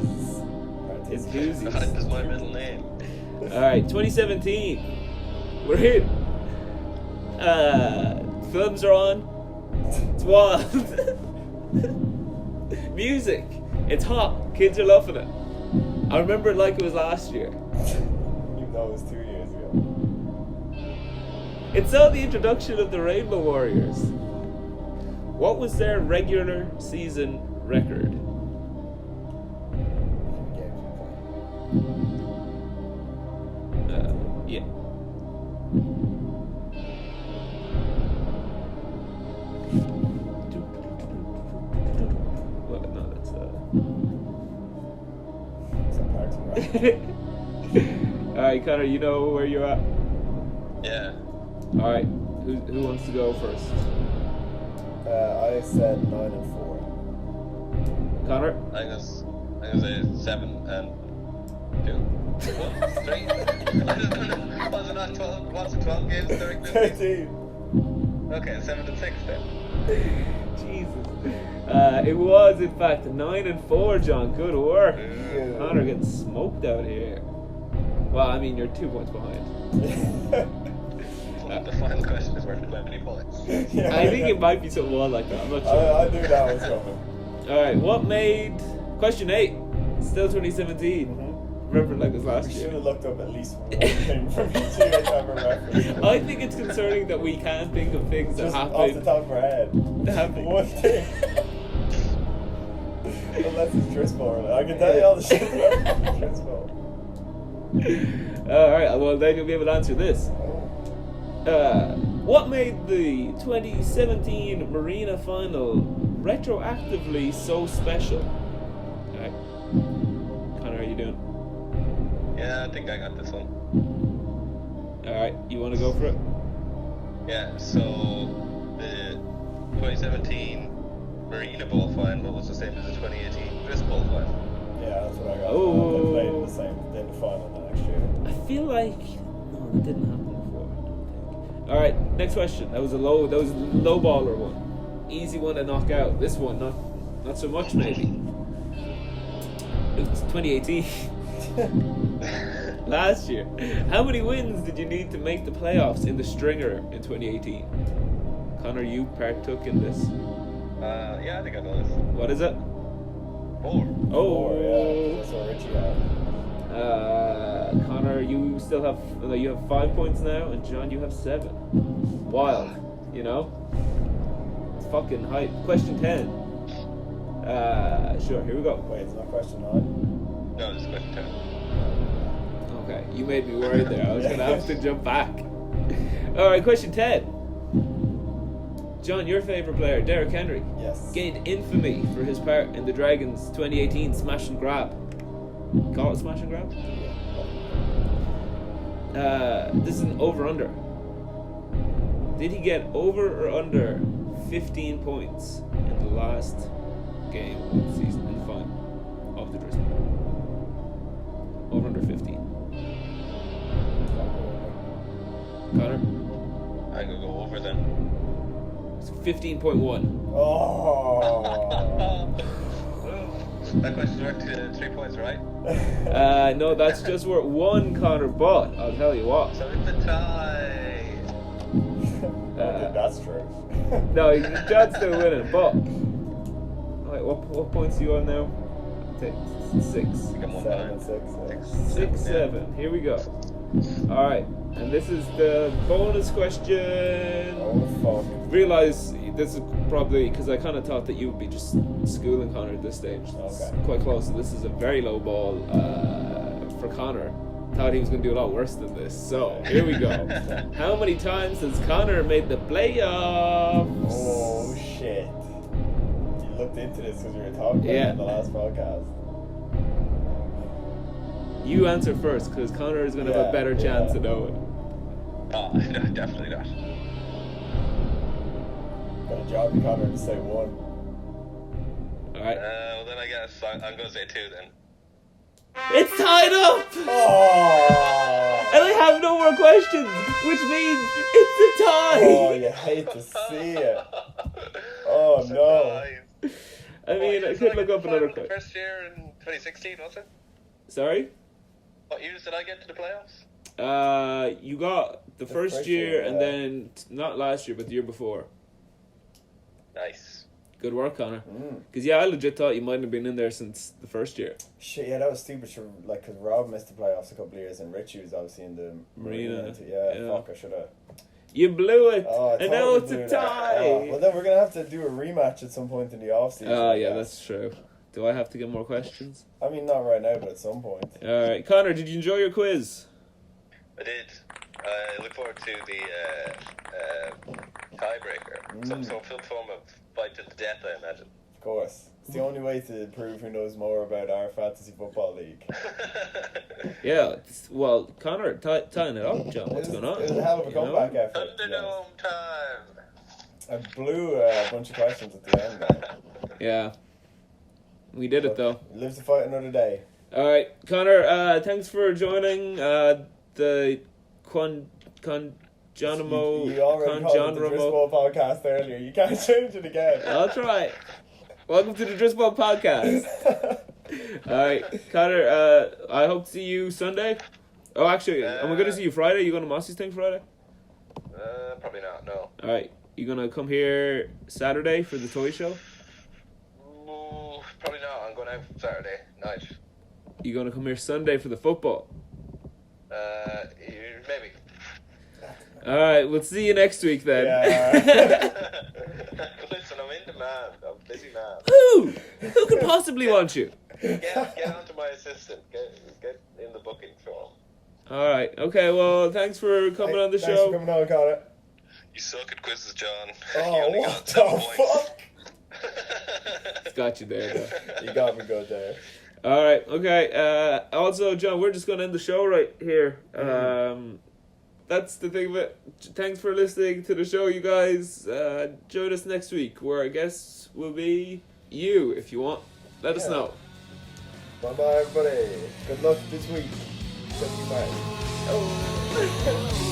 Enthusiast. That is my middle name. Alright, 2017. We're in. Films are on. It's wild. Music. It's hot. Kids are loving it. I remember it like it was last year. Even though it was 2 years ago. It saw the introduction of the Rainbow Warriors. What was their regular season record? Yeah. Well, no, that's Is that Parks and Rec? Alright, Connor, you know where you're at? Yeah. Alright, who wants to go first? I said 9 and 4. Connor? I'm gonna say 7 and 2. 1, 3. Was it not 12? Was it 12 games during this season? 13. Okay, 7 and 6 then. Jesus. It was, in fact, 9 and 4, John. Good work. Yeah. Connor getting smoked out here. Well, I mean, you're 2 points behind. The final question is worth 20 points. Yeah. I think it might be something more like that. I'm not sure. I knew that was coming. Alright, what made... Question 8. Still 2017. Remember like it was last We should year. have looked up at least one thing from each year to have a reference. I think it's concerning that we can't think of things that Just happen. off the top of our head. Happened. One thing. Unless it's Drisbowl. I can tell you all the shit about Drisbowl. Alright, well then you'll be able to answer this. What made the 2017 Marina final retroactively so special? Alright. Connor, how are you doing? Yeah, I think I got this one. Alright, you want to go for it? Yeah, so the 2017 Marina Bowl final was the same as the 2018 Drisbowl final. Yeah, that's what I got. Oh. They played in the same in the final the next year. I feel like no, that didn't happen before. All right, next question. That was a low baller one, easy one to knock out. This one, not so much maybe. It's 2018. Last year. How many wins did you need to make the playoffs in the stringer in 2018? Connor, you partook in this. Yeah, I think I know this. What is it? 4. Oh, Yeah, that's what Richie had. Connor, you still have 5 points now, and John, you have 7. Wild, you know? It's fucking hype. Question 10. Sure, here we go. Wait, it's not question 9. No, this is question 10. Okay, you made me worried there. I was gonna have to jump back. Alright, question 10. John, your favourite player, Derrick Henry, Yes. gained infamy for his part in the Dragons' 2018 smash and grab. Call it smash and grab? This is an over-under. Did he get over or under 15 points in the last game of the season, in the final of the Drisbowl? Over under 15. Connor? I'm gonna go over then. It's 15.1. Oh. That question's worth 3 points, right? No, that's just worth 1, Connor, but I'll tell you what. So it's a tie. I think that's true. No, John's still winning, but wait, what points are you on now? I think 6. I'm 1 7 and point. 6. 6, 7. Here we go. Alright, and this is the bonus question. Oh, fuck. Realize this is probably because I kind of thought that you would be just schooling Connor at this stage. It's Okay. quite close. So this is a very low ball for Connor. Thought he was going to do a lot worse than this. So here we go. How many times has Connor made the playoffs? Oh, shit. You looked into this because we were talking about it Yeah. in the last podcast. You answer first because Connor is going to have a better chance to know it. Oh, no, definitely not. Got a job in Connor to say 1. All right. Well, then I guess I'm going to say 2 then. It's tied up! Oh! And I have no more questions, which means it's a tie! Oh, you hate to see it. Oh, no. I mean, I could look up another question. First year in 2016, was it? Sorry? What years did I get to the playoffs? You got the first year and then, not last year, but the year before. Nice. Good work, Connor. Because, I legit thought you might have been in there since the first year. Shit, yeah, that was stupid. Like, because Rob missed the playoffs a couple of years and Richie was obviously in the Marina. Yeah, fuck, I should have. You blew it! Oh, and now it's a tie! Well, then we're going to have to do a rematch at some point in the offseason. Oh, yeah, that's true. Do I have to get more questions? I mean, not right now, but at some point. Alright, Connor, did you enjoy your quiz? I did. I look forward to the tiebreaker. Some form of fight to the death, I imagine. Of course. It's the only way to prove who knows more about our fantasy football league. Yeah, well, Connor, tying it up, John. What's going on? It was a hell of a comeback effort. Thunderdome time. I blew a bunch of questions at the end, man. Yeah. We did it, though. Live to fight another day. All right, Connor, thanks for joining the You already called it the Drisbowl podcast earlier. You can't change it again. I'll try. Welcome to the Drisbowl podcast. All right, Connor, I hope to see you Sunday. Oh, actually, am I going to see you Friday? You going to Mossy's thing Friday? Probably not, no. All right, you going to come here Saturday for the toy show? Ooh, probably not. I'm going out Saturday night. You going to come here Sunday for the football? Maybe. All right, we'll see you next week then. Yeah. Listen, I'm in demand. I'm a busy man. Who could possibly want you? Get on to my assistant. Get in the booking for him. All right. Okay. Well, thanks for coming on the Thanks show. for coming on, Connor. You suck at quizzes, John. Oh, what the fuck? It's got you there, though. You got me good there. All right. Okay. Also, John, we're just going to end the show right here. That's the thing of it. Thanks for listening to the show, you guys. Join us next week, where our guests will be you, if you want. Let us know. Bye-bye, everybody. Good luck this week. Goodbye. Oh.